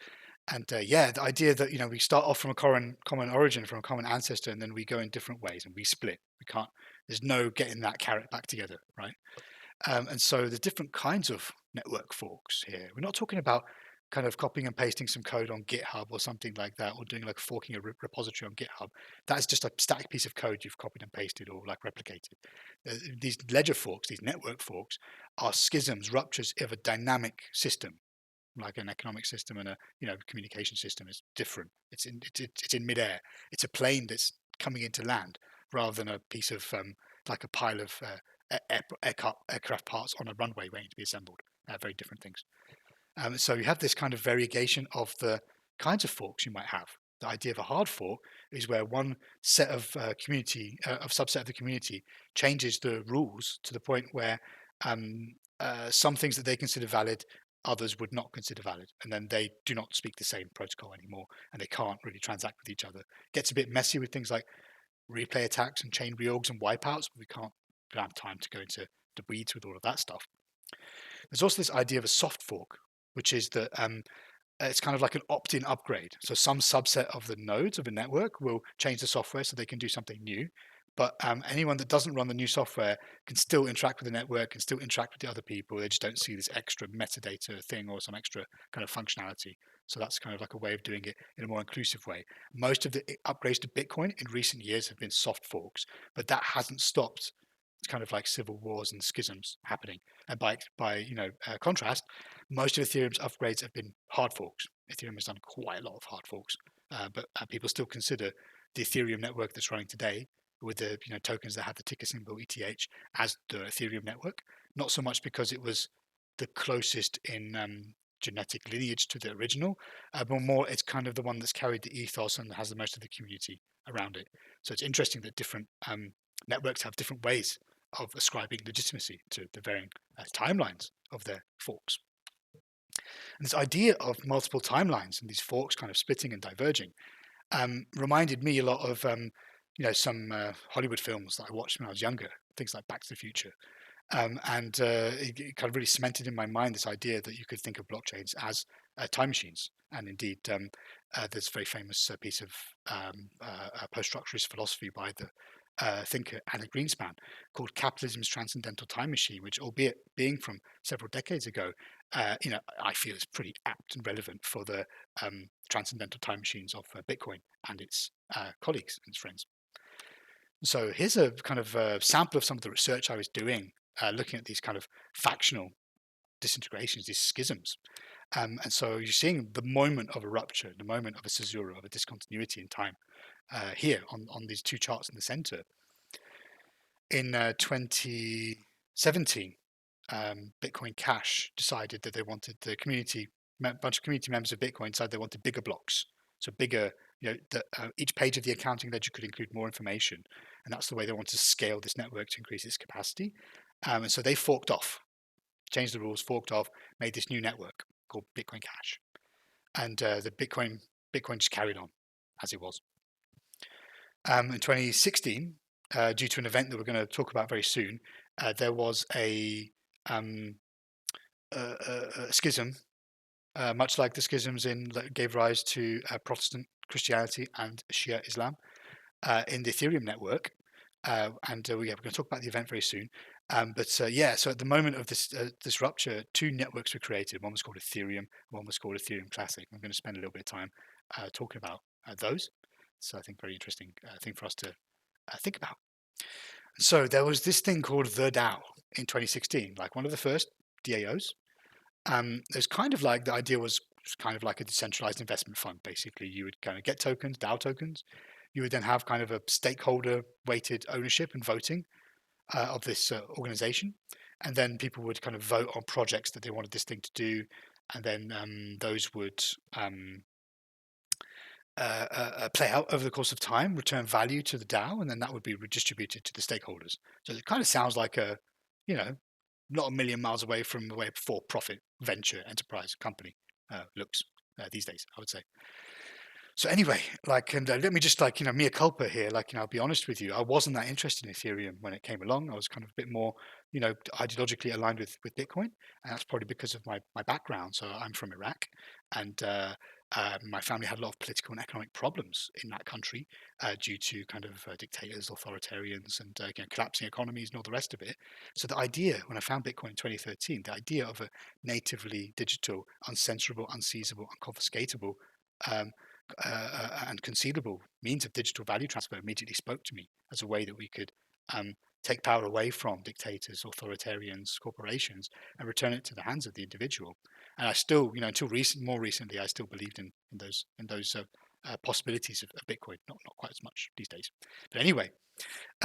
[SPEAKER 1] And the idea that we start off from a common origin, from a common ancestor, and then we go in different ways and we split. We can't. There's no getting that carrot back together, right? And so there's different kinds of network forks here. We're not talking about kind of copying and pasting some code on GitHub or something like that, or doing like forking a repository on GitHub. That is just a static piece of code you've copied and pasted or like replicated. These ledger forks, these network forks, are schisms, ruptures of a dynamic system, like an economic system and a communication system is different. It's in midair. It's a plane that's coming into land rather than a piece of like a pile of aircraft parts on a runway waiting to be assembled. Very different things. So you have this kind of variegation of the kinds of forks you might have. The idea of a hard fork is where one set of subset of the community changes the rules to the point where some things that they consider valid, others would not consider valid, and then they do not speak the same protocol anymore, and they can't really transact with each other. It gets a bit messy with things like replay attacks and chain reorgs and wipeouts, but we don't have time to go into the weeds with all of that stuff. There's also this idea of a soft fork, which is that it's kind of like an opt-in upgrade. So some subset of the nodes of a network will change the software so they can do something new. But anyone that doesn't run the new software can still interact with the network, can still interact with the other people. They just don't see this extra metadata thing or some extra kind of functionality. So that's kind of like a way of doing it in a more inclusive way. Most of the upgrades to Bitcoin in recent years have been soft forks, but that hasn't stopped. It's kind of like civil wars and schisms happening. And by contrast, most of Ethereum's upgrades have been hard forks. Ethereum has done quite a lot of hard forks, but people still consider the Ethereum network that's running today with the tokens that have the ticker symbol ETH as the Ethereum network. Not so much because it was the closest in genetic lineage to the original, but more it's kind of the one that's carried the ethos and has the most of the community around it. So it's interesting that different networks have different ways of ascribing legitimacy to the varying timelines of their forks. And this idea of multiple timelines and these forks kind of splitting and diverging reminded me a lot of some Hollywood films that I watched when I was younger, things like Back to the Future. It kind of really cemented in my mind this idea that you could think of blockchains as time machines. And indeed, there's a very famous piece of post-structuralist philosophy by the thinker Anna Greenspan called Capitalism's Transcendental Time Machine, which, albeit being from several decades ago, I feel is pretty apt and relevant for the transcendental time machines of Bitcoin and its colleagues and its friends. So here's a kind of sample of some of the research I was doing, looking at these kind of factional disintegrations, these schisms. And so you're seeing the moment of a rupture, the moment of a caesura, of a discontinuity in time, here on these two charts in the center. In 2017, Bitcoin Cash decided that they wanted the community, a bunch of community members of Bitcoin decided they wanted bigger blocks. So bigger, each page of the accounting ledger could include more information. And that's the way they wanted to scale this network to increase its capacity. And so they forked off, changed the rules, forked off, made this new network called Bitcoin Cash. And the Bitcoin just carried on as it was. In 2016, due to an event that we're going to talk about very soon, there was a schism, much like the schisms that gave rise to Protestant Christianity and Shia Islam in the Ethereum network. We're going to talk about the event very soon. So at the moment of this rupture, two networks were created. One was called Ethereum, one was called Ethereum Classic. I'm going to spend a little bit of time talking about those. So I think very interesting thing for us to think about. So there was this thing called the DAO in 2016, like one of the first DAOs. There's kind of like the idea was kind of like a decentralized investment fund. Basically, you would kind of get tokens, DAO tokens. You would then have kind of a stakeholder weighted ownership and voting of this organization. And then people would kind of vote on projects that they wanted this thing to do. And then those would play out over the course of time, return value to the DAO, and then that would be redistributed to the stakeholders. So it kind of sounds like not a million miles away from the way a for-profit venture enterprise company looks these days, I would say. So anyway, let me just mea culpa here. I'll be honest with you. I wasn't that interested in Ethereum when it came along. I was kind of a bit more, ideologically aligned with Bitcoin, and that's probably because of my background. So I'm from Iraq, and my family had a lot of political and economic problems in that country due to kind of dictators, authoritarians, and collapsing economies and all the rest of it. So the idea, when I found Bitcoin in 2013, the idea of a natively digital, uncensorable, unseizable, unconfiscatable and conceivable means of digital value transfer immediately spoke to me as a way that we could take power away from dictators, authoritarians, corporations, and return it to the hands of the individual. And I still, until more recently, I still believed in those possibilities of Bitcoin. Not quite as much these days. But anyway,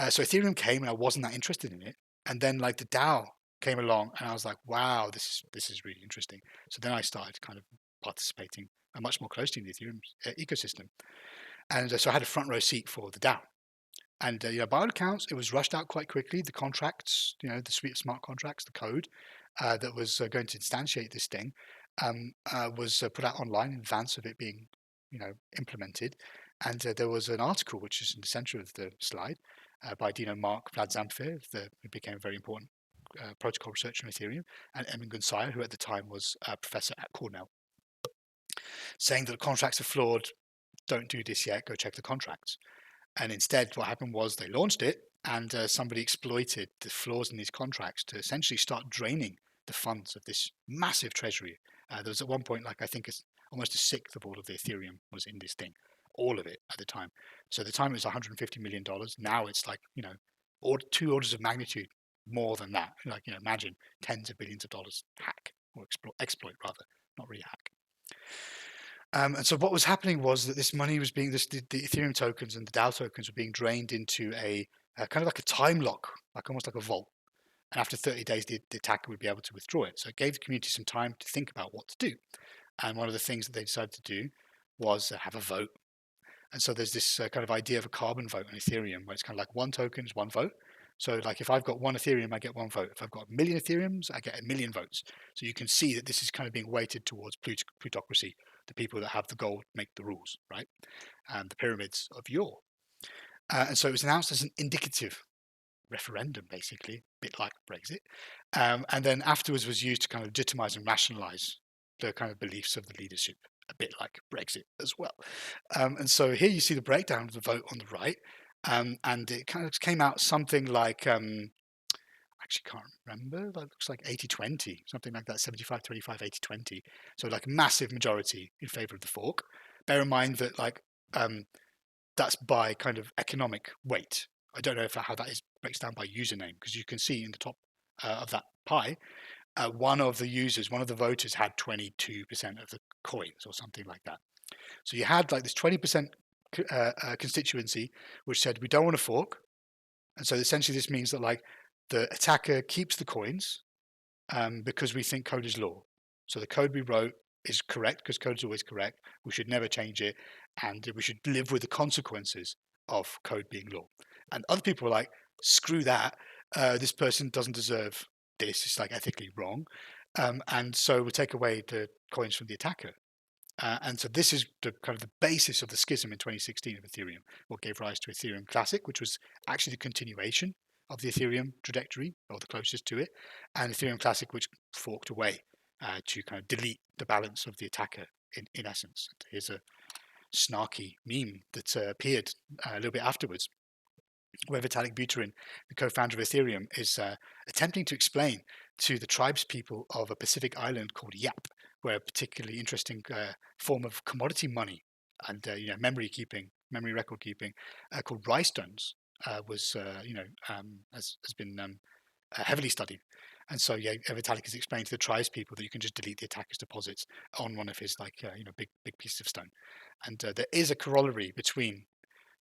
[SPEAKER 1] so Ethereum came, and I wasn't that interested in it. And then the DAO came along, and I was like, wow, this is really interesting. So then I started kind of participating much more closely in the Ethereum ecosystem. And so I had a front row seat for the DAO. And by all accounts, it was rushed out quite quickly. The contracts, the suite of smart contracts, the code that was going to instantiate this thing was put out online in advance of it being, implemented. And there was an article, which is in the center of the slide, by Mark Vlad Zamfir, who became a very important protocol researcher in Ethereum, and Emin Gün Sirer, who at the time was a professor at Cornell, saying that the contracts are flawed. Don't do this yet. Go check the contracts. And instead, what happened was they launched it, and somebody exploited the flaws in these contracts to essentially start draining the funds of this massive treasury. There was at one point, I think it's almost a sixth of all of the Ethereum was in this thing, all of it at the time. So at the time it was $150 million. Now it's two orders of magnitude more than that. Imagine tens of billions of dollars hack or exploit rather, not really hack. And so what was happening was that this money was being, the Ethereum tokens and the DAO tokens were being drained into a kind of like a time lock, almost like a vault. and after 30 days, the attacker would be able to withdraw it. So it gave the community some time to think about what to do. And one of the things that they decided to do was have a vote. And so there's this kind of idea of a carbon vote on Ethereum, where it's kind of like one token is one vote. So like if I've got one Ethereum, I get one vote. If I've got a million Ethereums, I get a million votes. So you can see that this is kind of being weighted towards plutocracy. The people that have the gold make the rules, right? And the pyramids of yore. And so it was announced as an indicative referendum, basically, a bit like Brexit. And then afterwards was used to kind of legitimize and rationalize the kind of beliefs of the leadership, a bit like Brexit as well. And so here you see the breakdown of the vote on the right. And it kind of came out something like, actually can't remember, that looks like 80-20, something like that, 75-25, 80-20. So like a massive majority in favor of the fork. Bear in mind that like that's by kind of economic weight. I don't know how that breaks down by username, because you can see in the top of that pie, one of the voters had 22% of the coins or something like that. So you had like this 20% constituency which said we don't want to fork, and so essentially this means that like the attacker keeps the coins because we think code is law. So the code we wrote is correct because code is always correct. We should never change it, and we should live with the consequences of code being law. And other people were like, screw that. This person doesn't deserve this. It's like ethically wrong. And so we'll take away the coins from the attacker. And so this is the kind of the basis of the schism in 2016 of Ethereum, what gave rise to Ethereum Classic, which was actually the continuation of the Ethereum trajectory, or the closest to it, and Ethereum Classic, which forked away to kind of delete the balance of the attacker in essence. Here's a snarky meme that appeared a little bit afterwards, where Vitalik Buterin, the co-founder of Ethereum, is attempting to explain to the tribespeople of a Pacific island called Yap, where a particularly interesting form of commodity money and memory record keeping called rice stones was has been heavily studied. And so Vitalik has explained to the tribespeople that you can just delete the attacker's deposits on one of his big pieces of stone. And there is a corollary between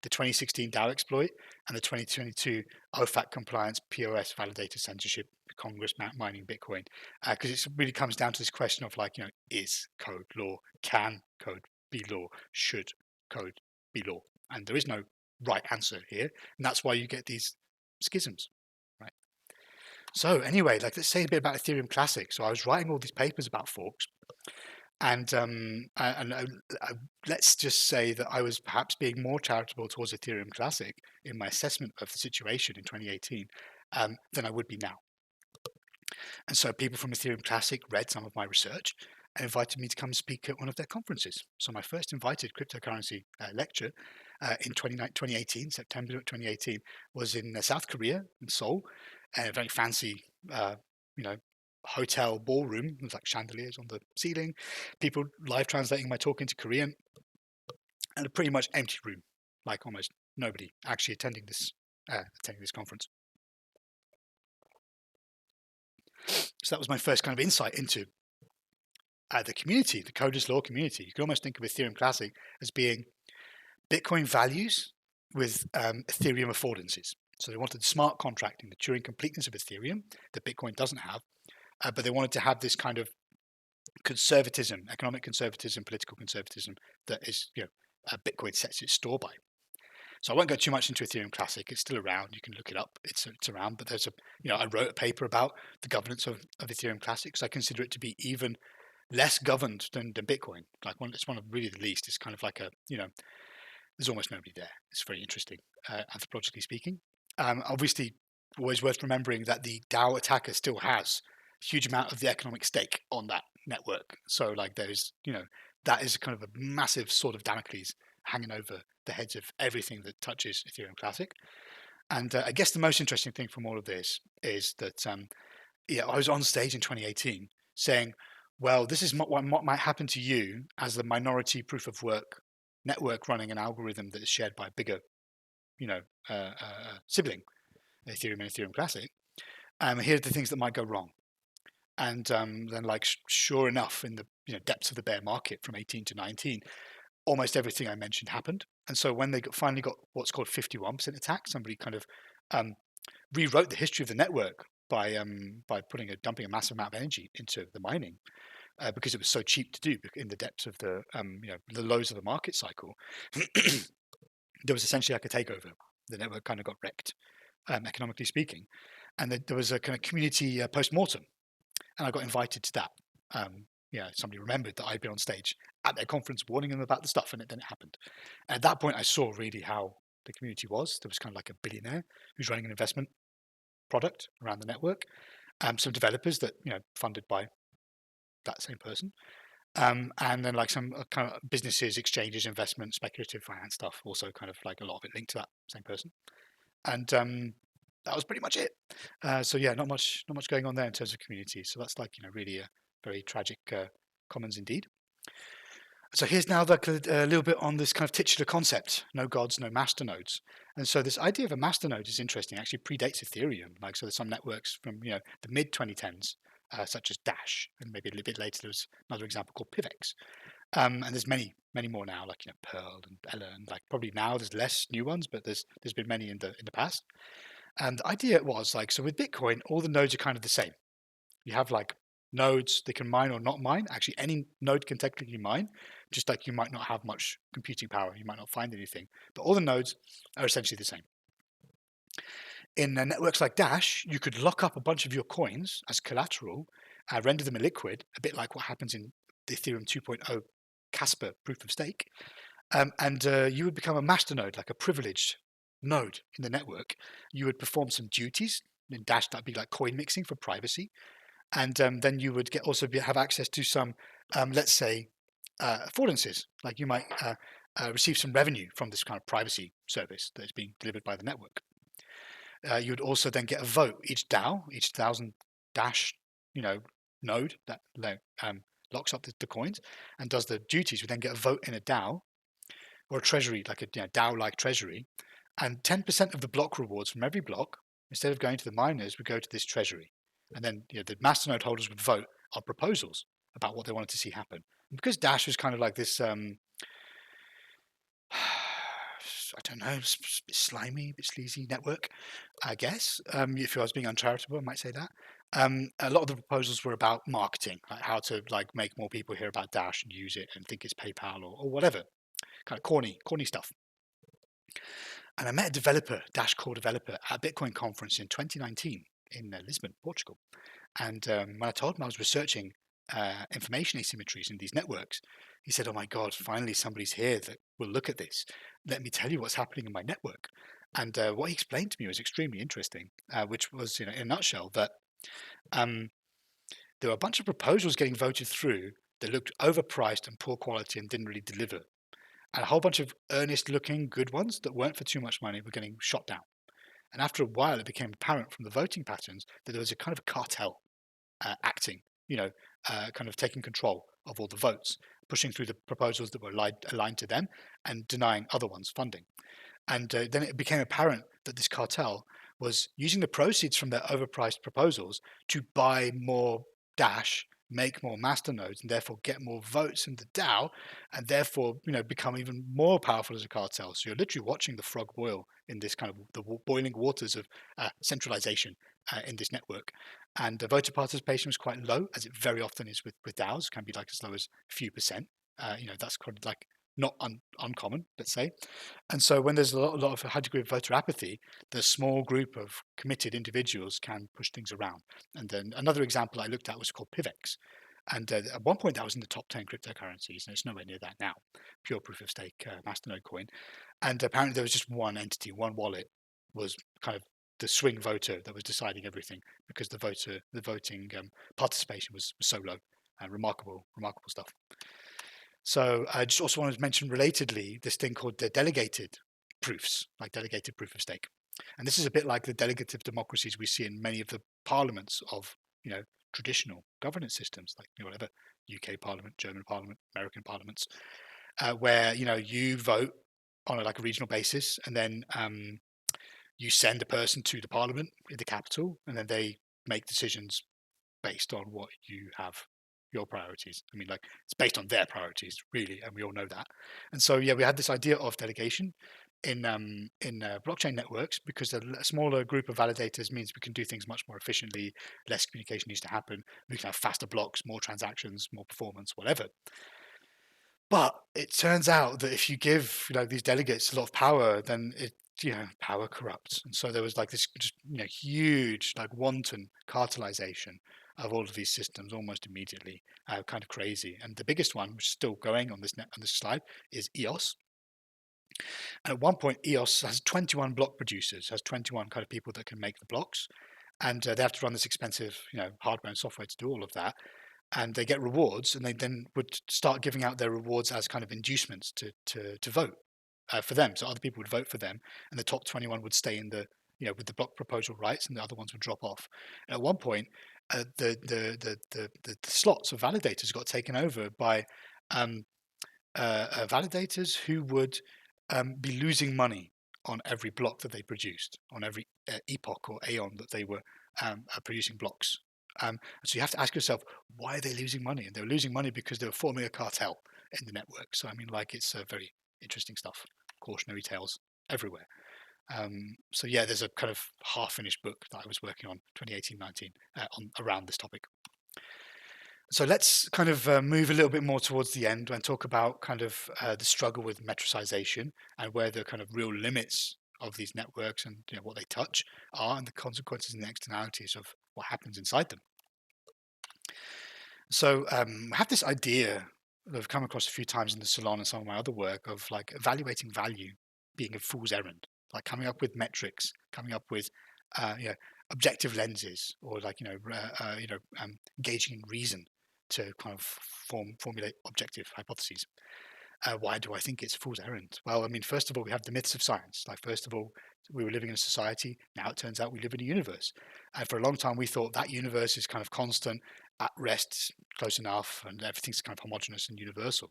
[SPEAKER 1] the 2016 DAO exploit and the 2022 OFAC compliance POS validator censorship Congress mining Bitcoin, because it really comes down to this question of is code law? Can code be law? Should code be law? And there is no right answer here, and that's why you get these schisms, right? So anyway, let's say a bit about Ethereum Classic. So I was writing all these papers about forks, and let's just say that I was perhaps being more charitable towards Ethereum Classic in my assessment of the situation in 2018 than I would be now. And so people from Ethereum Classic read some of my research and invited me to come speak at one of their conferences. So my first invited cryptocurrency lecture in 2018, September 2018, was in South Korea, in Seoul, a very fancy, hotel ballroom with like chandeliers on the ceiling, people live translating my talk into Korean, and a pretty much empty room, like almost nobody actually attending this conference. So that was my first kind of insight into the community, the Code is Law community. You can almost think of Ethereum Classic as being Bitcoin values with Ethereum affordances. So they wanted smart contracting, the Turing completeness of Ethereum that Bitcoin doesn't have, but they wanted to have this kind of conservatism, economic conservatism, political conservatism that is, Bitcoin sets its store by. So I won't go too much into Ethereum Classic. It's still around. You can look it up. It's around. But there's I wrote a paper about the governance of Ethereum Classic. So I consider it to be even less governed than Bitcoin. It's one of really the least. It's kind of like there's almost nobody there. It's very interesting, anthropologically speaking. Obviously, always worth remembering that the DAO attacker still has a huge amount of the economic stake on that network. So there's, that is kind of a massive sword of Damocles hanging over the heads of everything that touches Ethereum Classic. And I guess the most interesting thing from all of this is that I was on stage in 2018 saying, well, this is what might happen to you as the minority proof of work network running an algorithm that is shared by a bigger, sibling, Ethereum and Ethereum Classic. Here are the things that might go wrong. And then, sure enough, in the depths of the bear market from 18 to 19, almost everything I mentioned happened. And so when they finally got what's called 51% attack, somebody kind of rewrote the history of the network by dumping a massive amount of energy into the mining because it was so cheap to do in the depths of the the lows of the market cycle. There was essentially like a takeover. The network kind of got wrecked, economically speaking, and there was a kind of community post-mortem, and I got invited to that. Somebody remembered that I'd been on stage at their conference warning them about the stuff, and then it happened. And at that point, I saw really how the community was. There was kind of like a billionaire who's running an investment product around the network, some developers that funded by that same person, and then like some kind of businesses, exchanges, investment, speculative finance stuff, also kind of like a lot of it linked to that same person. And that was pretty much it. So yeah, not much going on there in terms of community. So that's like really a very tragic commons indeed. So here's now like a little bit on this kind of titular concept: no gods, no masternodes. And so this idea of a masternode is interesting. It actually predates Ethereum. Like, so there's some networks from the mid 2010s, such as Dash, and maybe a little bit later there was another example called Pivex. And there's many more now, like Pearl and Ella, and like probably now there's less new ones, but there's been many in the past. And the idea was like, so with Bitcoin, all the nodes are kind of the same. You have like nodes they can mine or not mine. Actually, any node can technically mine, just like you might not have much computing power. You might not find anything, but all the nodes are essentially the same. In networks like Dash, you could lock up a bunch of your coins as collateral, render them illiquid, a bit like what happens in the Ethereum 2.0 Casper proof of stake. And you would become a masternode, like a privileged node in the network. You would perform some duties. In Dash, that'd be like coin mixing for privacy. And then you would have access to some, let's say, affordances. Like you might receive some revenue from this kind of privacy service that is being delivered by the network. You would also then get a vote. Each DAO, each 1,000 Dash, node that locks up the coins and does the duties would then get a vote in a DAO or a treasury, like a DAO-like treasury, and 10% of the block rewards from every block, instead of going to the miners, would go to this treasury. And then the masternode holders would vote on proposals about what they wanted to see happen. And because Dash was kind of like this, I don't know, a bit slimy, a bit sleazy network, I guess. If I was being uncharitable, I might say that. A lot of the proposals were about marketing, like how to like make more people hear about Dash and use it and think it's PayPal or whatever, kind of corny stuff. And I met a developer, Dash core developer, at a Bitcoin conference in 2019 in Lisbon, Portugal. And when I told him I was researching information asymmetries in these networks, he said, "Oh my God, finally somebody's here that will look at this. Let me tell you what's happening in my network." And what he explained to me was extremely interesting, which was, in a nutshell, that there were a bunch of proposals getting voted through that looked overpriced and poor quality and didn't really deliver. And a whole bunch of earnest-looking good ones that weren't for too much money were getting shot down. And after a while, it became apparent from the voting patterns that there was a kind of a cartel acting, kind of taking control of all the votes, pushing through the proposals that were aligned to them and denying other ones funding. And then it became apparent that this cartel was using the proceeds from their overpriced proposals to buy more Dash, make more masternodes, and therefore get more votes in the DAO, and therefore become even more powerful as a cartel. So you're literally watching the frog boil in this kind of the boiling waters of centralization in this network. And the voter participation was quite low, as it very often is with DAOs. Can be like as low as a few percent. That's kind of like not uncommon, let's say. And so when there's a lot of a high degree of voter apathy, the small group of committed individuals can push things around. And then another example I looked at was called Pivex. And at one point that was in the top 10 cryptocurrencies, and it's nowhere near that now, pure proof of stake masternode coin. And apparently there was just one entity, one wallet was kind of the swing voter that was deciding everything, because the voting participation was so low. Remarkable stuff. So I just also wanted to mention relatedly this thing called the delegated proofs, like delegated proof of stake. And this is a bit like the delegative democracies we see in many of the parliaments of traditional governance systems, like whatever UK Parliament, German Parliament, American parliaments, where you vote on a regional basis, and then you send a person to the parliament in the capital, and then they make decisions based on what you have, your priorities. I mean, it's based on their priorities, really, and we all know that. And so, we had this idea of delegation in blockchain networks, because a smaller group of validators means we can do things much more efficiently. Less communication needs to happen. We can have faster blocks, more transactions, more performance, whatever. But it turns out that if you give these delegates a lot of power, then power corrupts. And so there was like this just huge wanton cartelization of all of these systems almost immediately, kind of crazy. And the biggest one, which is still going on this slide, is EOS. And at one point, EOS has 21 block producers, has 21 kind of people that can make the blocks, and they have to run this expensive hardware and software to do all of that. And they get rewards, and they then would start giving out their rewards as kind of inducements to vote for them. So other people would vote for them, and the top 21 would stay in the with the block proposal rights, and the other ones would drop off. And at one point, the slots of validators got taken over by validators who would be losing money on every block that they produced, on every epoch or aeon that they were producing blocks. So you have to ask yourself, why are they losing money? And they were losing money because they were forming a cartel in the network. So I mean, it's very interesting stuff. Cautionary tales everywhere. So yeah, there's a kind of half-finished book that I was working on 2018-19 around this topic. So let's kind of move a little bit more towards the end and talk about kind of the struggle with metricization and where the kind of real limits of these networks and what they touch are, and the consequences and the externalities of what happens inside them. So I have this idea that I've come across a few times in the salon and some of my other work of like evaluating value being a fool's errand, like coming up with metrics, coming up with objective lenses, or like engaging in reason to kind of formulate objective hypotheses. Why do I think it's a fool's errand? Well, I mean, first of all, we have the myths of science. Like, first of all, we were living in a society. Now it turns out we live in a universe. And for a long time, we thought that universe is kind of constant, at rest, close enough, and everything's kind of homogeneous and universal.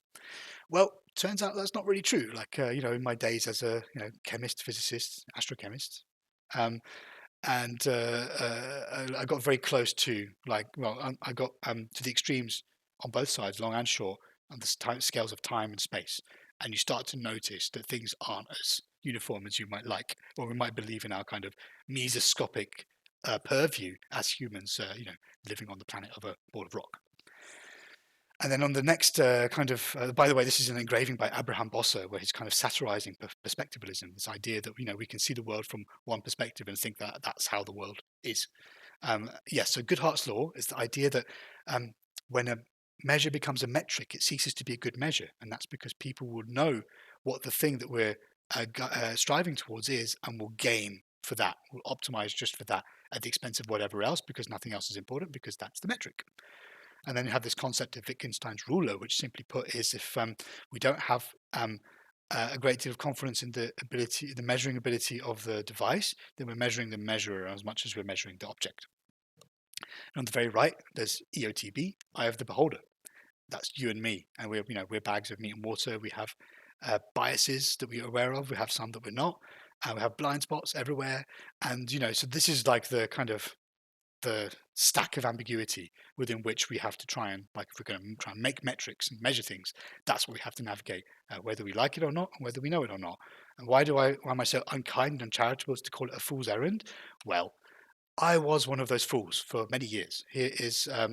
[SPEAKER 1] Well, turns out that's not really true. Like, in my days as a chemist, physicist, astrochemist, and I got very close to I got to the extremes on both sides, long and short, on the scales of time and space, and you start to notice that things aren't as uniform as you might like, or we might believe in our kind of mesoscopic purview as humans, living on the planet of a ball of rock. And then on the next by the way, this is an engraving by Abraham Bosser, where he's kind of satirizing perspectivalism, this idea that we can see the world from one perspective and think that that's how the world is. So Goodhart's law is the idea that when a measure becomes a metric, it ceases to be a good measure, and that's because people will know what the thing that we're striving towards is, and will gain for that, will optimize just for that at the expense of whatever else, because nothing else is important, because that's the metric. And then you have this concept of Wittgenstein's ruler, which simply put is if we don't have a great deal of confidence in the measuring ability of the device, then we're measuring the measurer as much as we're measuring the object. And on the very right, there's EOTB, eye of the beholder. That's you and me, and we're bags of meat and water. We have biases that we're aware of. We have some that we're not. We have blind spots everywhere, and so this is like the kind of the stack of ambiguity within which we have to try and, like, if we're going to try and make metrics and measure things, that's what we have to navigate, whether we like it or not, and whether we know it or not. And why am I so unkind and uncharitable as to call it a fool's errand? Well, I was one of those fools for many years. Here is a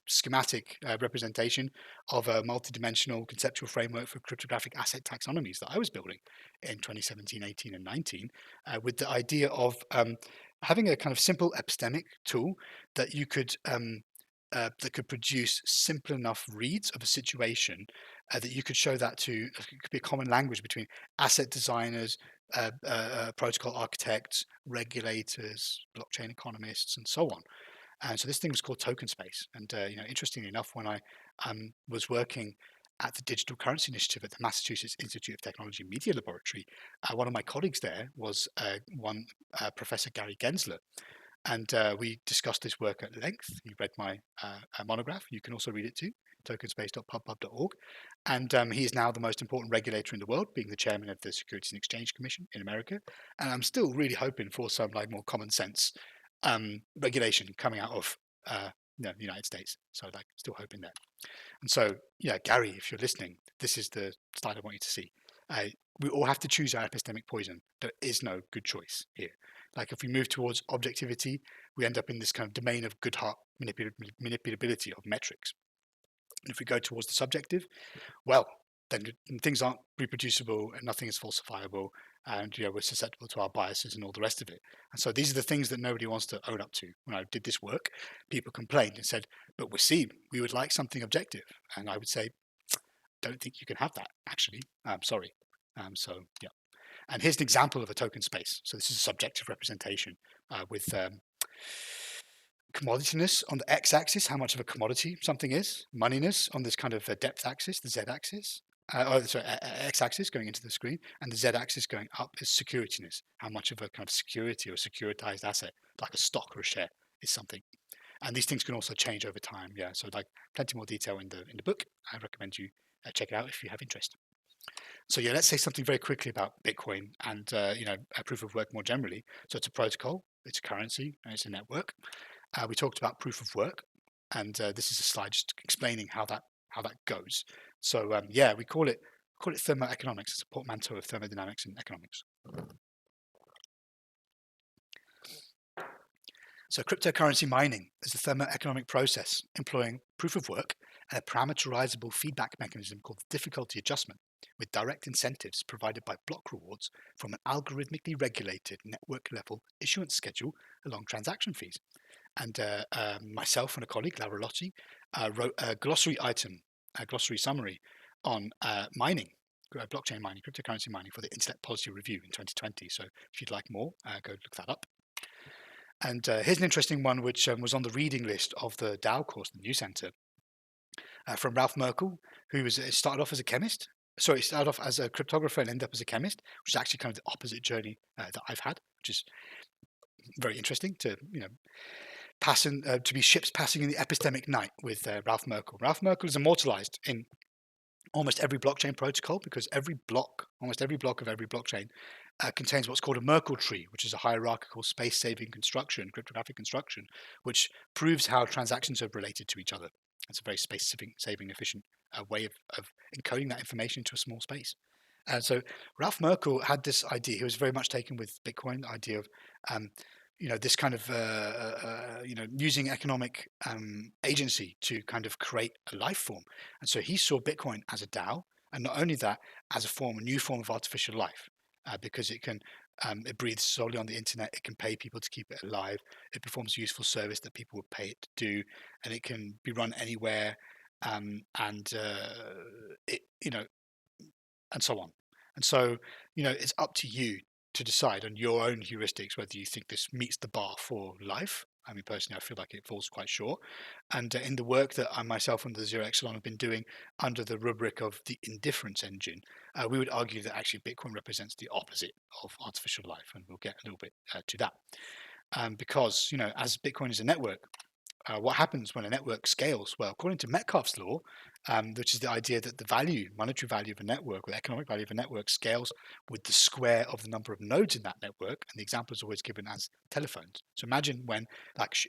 [SPEAKER 1] schematic representation of a multidimensional conceptual framework for cryptographic asset taxonomies that I was building in 2017, 18, and 19, with the idea of having a kind of simple epistemic tool that you could that could produce simple enough reads of a situation that you could show that to. It could be a common language between asset designers, protocol architects, regulators, blockchain economists, and so on. And so this thing was called token space. And interestingly enough, when I was working at the Digital Currency Initiative at the Massachusetts Institute of Technology Media Laboratory, one of my colleagues there was Professor Gary Gensler. And we discussed this work at length. He read my monograph. You can also read it too, tokenspace.pubpub.org. And he is now the most important regulator in the world, being the chairman of the Securities and Exchange Commission in America. And I'm still really hoping for some more common sense regulation coming out of the United States. So still hoping that. And so, Gary, if you're listening, this is the slide I want you to see. we all have to choose our epistemic poison. There is no good choice here. Like if we move towards objectivity, we end up in this kind of domain of good heart manipulability of metrics. And if we go towards the subjective, well, then things aren't reproducible and nothing is falsifiable, and we're susceptible to our biases and all the rest of it. And so these are the things that nobody wants to own up to. When I did this work, people complained and said, "But Wassim, we would like something objective." And I would say, "Don't think you can have that. Actually, I'm sorry." So yeah. And here's an example of a token space. So this is a subjective representation with commodityness on the x-axis, how much of a commodity something is, moneyness on this kind of depth axis, the z-axis, x-axis going into the screen, and the z-axis going up is securityness, how much of a kind of security or securitized asset, like a stock or a share, is something. And these things can also change over time. Yeah, so like plenty more detail in the book. I recommend you check it out if you have interest. So yeah, let's say something very quickly about Bitcoin and a proof of work more generally. So it's a protocol, it's a currency, and it's a network. We talked about proof of work, and this is a slide just explaining how that goes. So yeah, we call it thermoeconomics. It's a portmanteau of thermodynamics and economics. So cryptocurrency mining is a thermoeconomic process employing proof of work and a parameterizable feedback mechanism called difficulty adjustment, with direct incentives provided by block rewards from an algorithmically regulated network-level issuance schedule along transaction fees. And myself and a colleague, Laura Lotti, wrote a glossary summary on mining, blockchain mining, cryptocurrency mining for the Internet Policy Review in 2020. So if you'd like more, go look that up. And here's an interesting one, which was on the reading list of the DAO course, the New Center, from Ralph Merkel, who started off as a chemist. Sorry, he started off as a cryptographer and ended up as a chemist, which is actually kind of the opposite journey that I've had, which is very interesting to to be ships passing in the epistemic night with Ralph Merkel. Ralph Merkel is immortalized in almost every blockchain protocol because almost every block of every blockchain contains what's called a Merkle tree, which is a hierarchical space-saving construction, cryptographic construction, which proves how transactions are related to each other. It's a very space-saving, efficient way of encoding that information into a small space. So Ralph Merkel had this idea. He was very much taken with Bitcoin, the idea of this kind of using economic agency to kind of create a life form. And so he saw Bitcoin as a DAO, and not only that, as a new form of artificial life, because it breathes solely on the internet. It can pay people to keep it alive. It performs a useful service that people would pay it to do, and it can be run anywhere, and so on. And so it's up to you to decide on your own heuristics whether you think this meets the bar for life. I mean, personally, I feel like it falls quite short. And in the work that I myself and the Zero Epsilon have been doing under the rubric of the indifference engine, we would argue that actually Bitcoin represents the opposite of artificial life. And we'll get a little bit to that. Because, as Bitcoin is a network, what happens when a network scales? Well, according to Metcalfe's law, which is the idea that the monetary value of a network, or the economic value of a network, scales with the square of the number of nodes in that network. And the example is always given as telephones. So imagine when,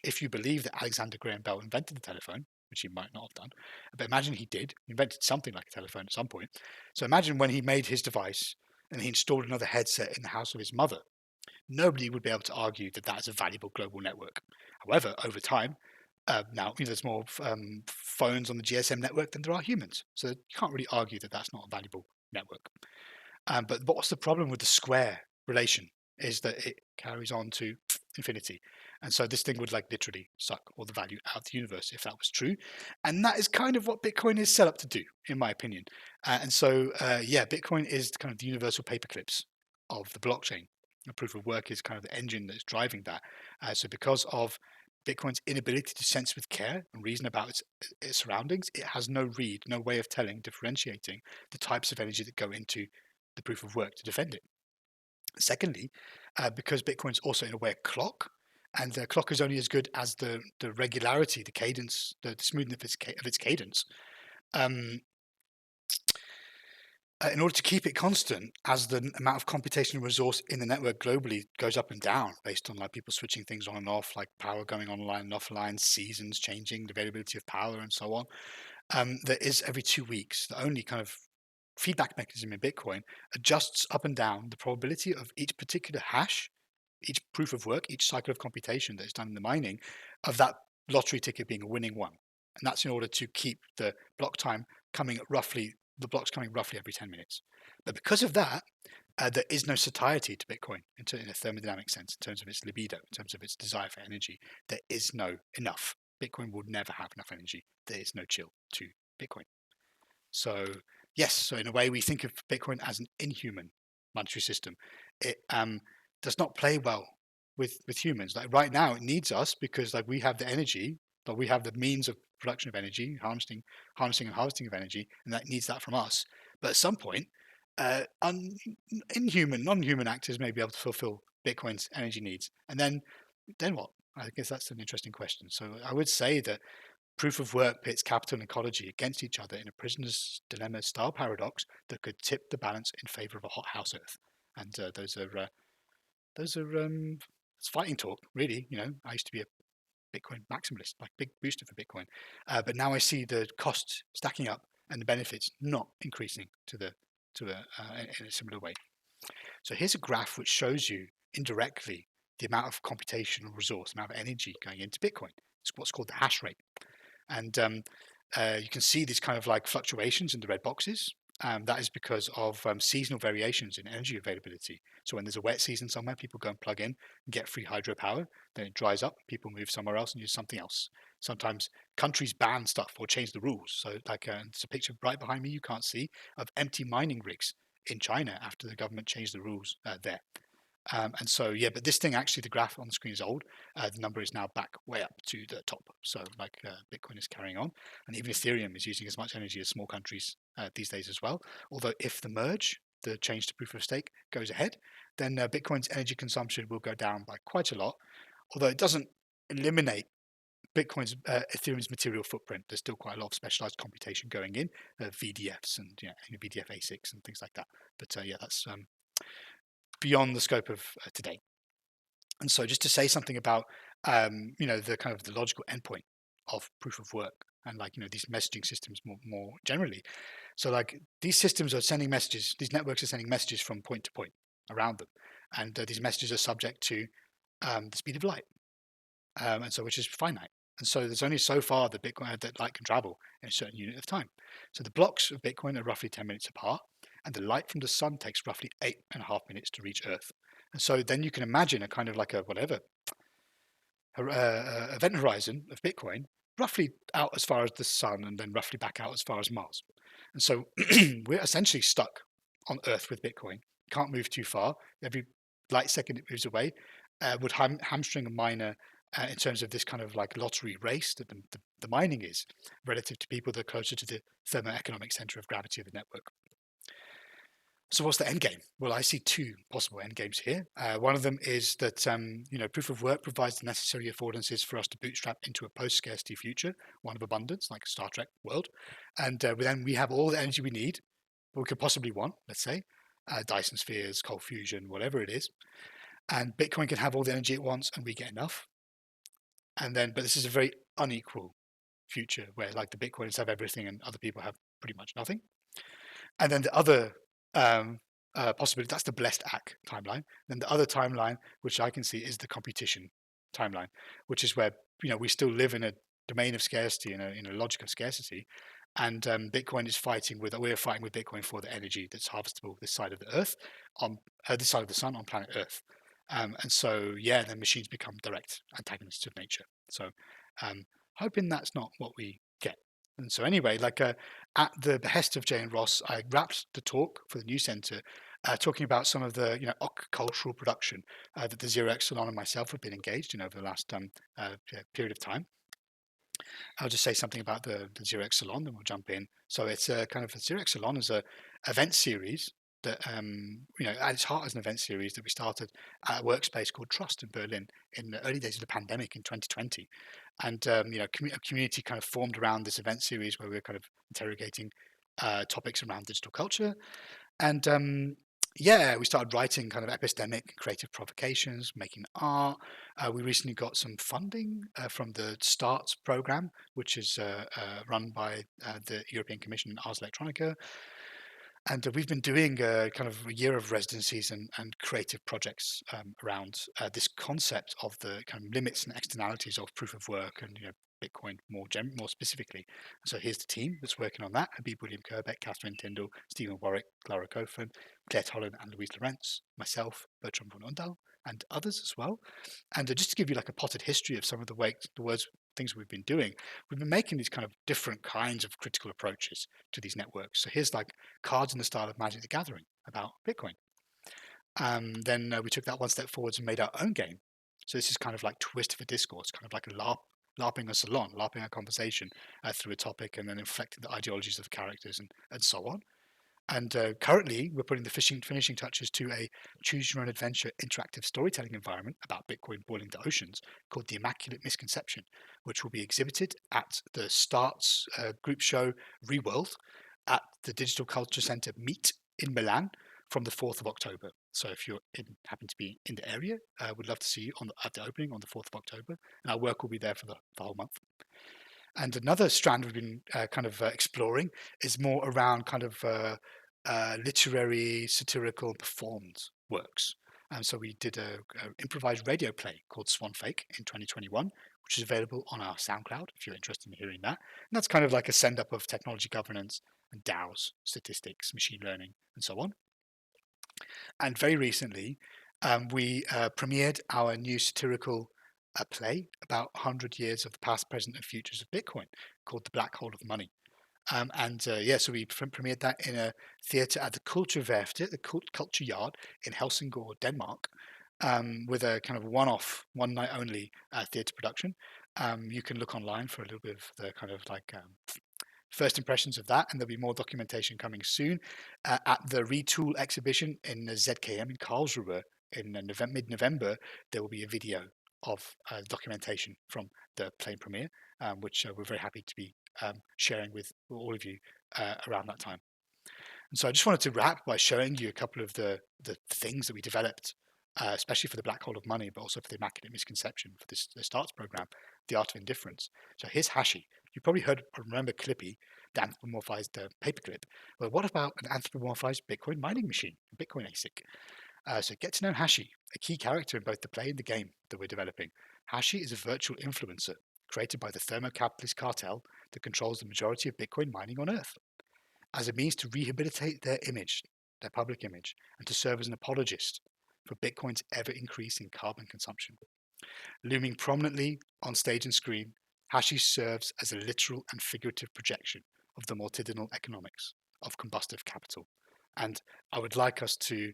[SPEAKER 1] if you believe that Alexander Graham Bell invented the telephone, which he might not have done, but imagine he did, he invented something like a telephone at some point. So imagine when he made his device and he installed another headset in the house of his mother. Nobody would be able to argue that that is a valuable global network. However, over time, now, there's more phones on the GSM network than there are humans. So you can't really argue that that's not a valuable network. But what's the problem with the square relation is that it carries on to infinity. And so this thing would literally suck all the value out of the universe if that was true. And that is kind of what Bitcoin is set up to do, in my opinion. And so, Bitcoin is kind of the universal paperclips of the blockchain. The proof of work is kind of the engine that's driving that. So because of Bitcoin's inability to sense with care and reason about its surroundings, it has no way of differentiating the types of energy that go into the proof of work to defend it. Secondly, because Bitcoin's also in a way a clock, and the clock is only as good as the regularity, the cadence, the smoothness of its cadence. In order to keep it constant, as the amount of computational resource in the network globally goes up and down based on people switching things on and off, like power going online and offline, seasons changing, the availability of power and so on, there is every 2 weeks the only kind of feedback mechanism in Bitcoin adjusts up and down the probability of each particular hash, each proof of work, each cycle of computation that is done in the mining of that lottery ticket being a winning one. And that's in order to keep the block time coming at roughly, the blocks coming roughly every 10 minutes. But because of that, there is no satiety to Bitcoin in a thermodynamic sense, in terms of its libido, in terms of its desire for energy. There is no enough. Bitcoin will never have enough energy. There is no chill to Bitcoin. So yes, so in a way we think of Bitcoin as an inhuman monetary system. It does not play well with humans. Like right now, it needs us because like we have the energy, but we have the means of production of energy, harnessing and harvesting of energy, and that needs that from us. But at some point, non-human actors may be able to fulfill Bitcoin's energy needs, and then what? I guess that's an interesting question. So I would say that proof of work pits capital and ecology against each other in a prisoner's dilemma style paradox that could tip the balance in favor of a hot house Earth. And those are it's fighting talk, really. I used to be a Bitcoin maximalist, like big booster for Bitcoin, but now I see the costs stacking up and the benefits not increasing in a similar way. So here's a graph which shows you indirectly the amount of computational resource, amount of energy going into Bitcoin. It's what's called the hash rate. And you can see these kind of like fluctuations in the red boxes. That is because of seasonal variations in energy availability. So when there's a wet season somewhere, people go and plug in and get free hydropower. Then it dries up, people move somewhere else and use something else. Sometimes countries ban stuff or change the rules. So like it's a picture right behind me you can't see of empty mining rigs in China after the government changed the rules there. And so, yeah, but this thing actually, the graph on the screen is old. The number is now back way up to the top. So, like Bitcoin is carrying on, and even Ethereum is using as much energy as small countries these days as well. Although, if the merge, the change to proof of stake, goes ahead, then Bitcoin's energy consumption will go down by quite a lot. Although it doesn't eliminate Ethereum's material footprint. There's still quite a lot of specialized computation going in, VDFs and VDF ASICs and things like that. But yeah, that's beyond the scope of today. And so just to say something about the kind of the logical endpoint of proof of work and these messaging systems more generally. So like these systems are sending messages, these networks are sending messages from point to point around them, and these messages are subject to the speed of light, and so which is finite. And so there's only so far that light can travel in a certain unit of time. So the blocks of Bitcoin are roughly 10 minutes apart, and the light from the sun takes roughly 8.5 minutes to reach Earth. And so then you can imagine a kind of like a event horizon of Bitcoin, roughly out as far as the sun and then roughly back out as far as Mars. And so we're essentially stuck on Earth with Bitcoin. Can't move too far. Every light second it moves away would hamstring a miner in terms of this kind of like lottery race that the mining is relative to people that are closer to the thermoeconomic center of gravity of the network. So what's the end game? Well, I see two possible end games here. One of them is that proof of work provides the necessary affordances for us to bootstrap into a post-scarcity future, one of abundance, like a Star Trek world. And then we have all the energy we need, we could possibly want, let's say, Dyson spheres, cold fusion, whatever it is. And Bitcoin can have all the energy it wants and we get enough. And then, but this is a very unequal future where like the Bitcoiners have everything and other people have pretty much nothing. And then the other possibility, that's the blessed act timeline. Then the other timeline, which I can see, is the competition timeline, which is where we still live in a domain of scarcity, in a logic of scarcity, and Bitcoin is we're fighting with Bitcoin for the energy that's harvestable this side of the Earth, on this side of the sun on planet Earth. And so, yeah, then machines become direct antagonists of nature. So, hoping that's not what we get. And so, anyway, at the behest of Jay and Ross, I wrapped the talk for the New Centre talking about some of the cultural production that the Zero X Salon and myself have been engaged in over the last period of time. I'll just say something about the Zero X Salon, then we'll jump in. So it's a kind of a Zero X Salon is a event series that at its heart is an event series that we started at a workspace called Trust in Berlin in the early days of the pandemic in 2020, and a community kind of formed around this event series where we were kind of interrogating topics around digital culture, and we started writing kind of epistemic creative provocations, making art. We recently got some funding from the STARTS program, which is run by the European Commission and Ars Electronica. And we've been doing kind of a year of residencies and creative projects around this concept of the kind of limits and externalities of proof of work and Bitcoin more specifically. So here's the team that's working on that: Habib William Kerbeck, Catherine Tyndall, Stephen Warwick, Clara Cofen, Claire Tolan, and Louise Lorenz, myself, Bertrand von Undal, and others as well. And just to give you like a potted history of some of things we've been doing, we've been making these kind of different kinds of critical approaches to these networks. So here's like cards in the style of Magic the Gathering about Bitcoin. Then we took that one step forwards and made our own game. So this is kind of like twist for discourse, kind of like a LARPing a salon, LARPing a conversation through a topic, and then inflecting the ideologies of the characters and so on. And currently, we're putting the finishing touches to a choose your own adventure interactive storytelling environment about Bitcoin boiling the oceans called The Immaculate Misconception, which will be exhibited at the Starts group show Reworld at the Digital Culture Center Meet in Milan from the 4th of October. So if you happen to be in the area, we'd love to see you at the opening on the 4th of October. And our work will be there for the whole month. And another strand we've been exploring is more around kind of literary, satirical, performed works. And so we did an improvised radio play called Swan Fake in 2021, which is available on our SoundCloud if you're interested in hearing that. And that's kind of like a send up of technology governance and DAOs, statistics, machine learning, and so on. And very recently, we premiered our new satirical play about 100 years of the past, present, and futures of Bitcoin called The Black Hole of Money. So we premiered that in a theatre at the Kulturværftet, the Culture Yard in Helsingør, Denmark, with a kind of one-off, one night only theatre production. You can look online for a little bit of the kind of like first impressions of that, and there'll be more documentation coming soon. At the Retool exhibition in ZKM in Karlsruhe in mid-November, there will be a video of documentation from the play premiere, which we're very happy to be sharing with all of you around that time. And so I just wanted to wrap by showing you a couple of the things that we developed, especially for the Black Hole of Money, but also for the Immaculate Misconception for the STARTS program, The Art of Indifference. So here's Hashi. You probably heard or remember Clippy, the anthropomorphized paperclip. Well, what about an anthropomorphized Bitcoin mining machine, a Bitcoin ASIC? So get to know Hashi, a key character in both the play and the game that we're developing. Hashi is a virtual influencer created by the thermo-capitalist cartel that controls the majority of Bitcoin mining on Earth, as a means to rehabilitate their image, their public image, and to serve as an apologist for Bitcoin's ever-increasing carbon consumption. Looming prominently on stage and screen, Hashi serves as a literal and figurative projection of the multidinal economics of combustive capital. And I would like us to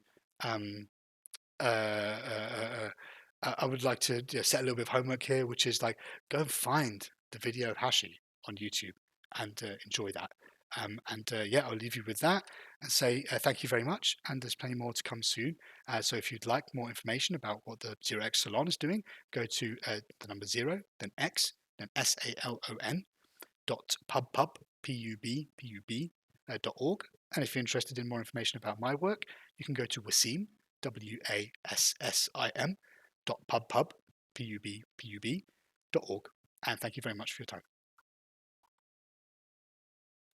[SPEAKER 1] I would like to set a little bit of homework here, which is like go and find the video of Hashi on YouTube and enjoy that. I'll leave you with that and say thank you very much. And there's plenty more to come soon. So if you'd like more information about what the 0x Salon is doing, go to the number 0, then X, then SALON .pub.org. And if you're interested in more information about my work, you can go to Wassim, WASSIM, .pub.org. And thank you very much for your time.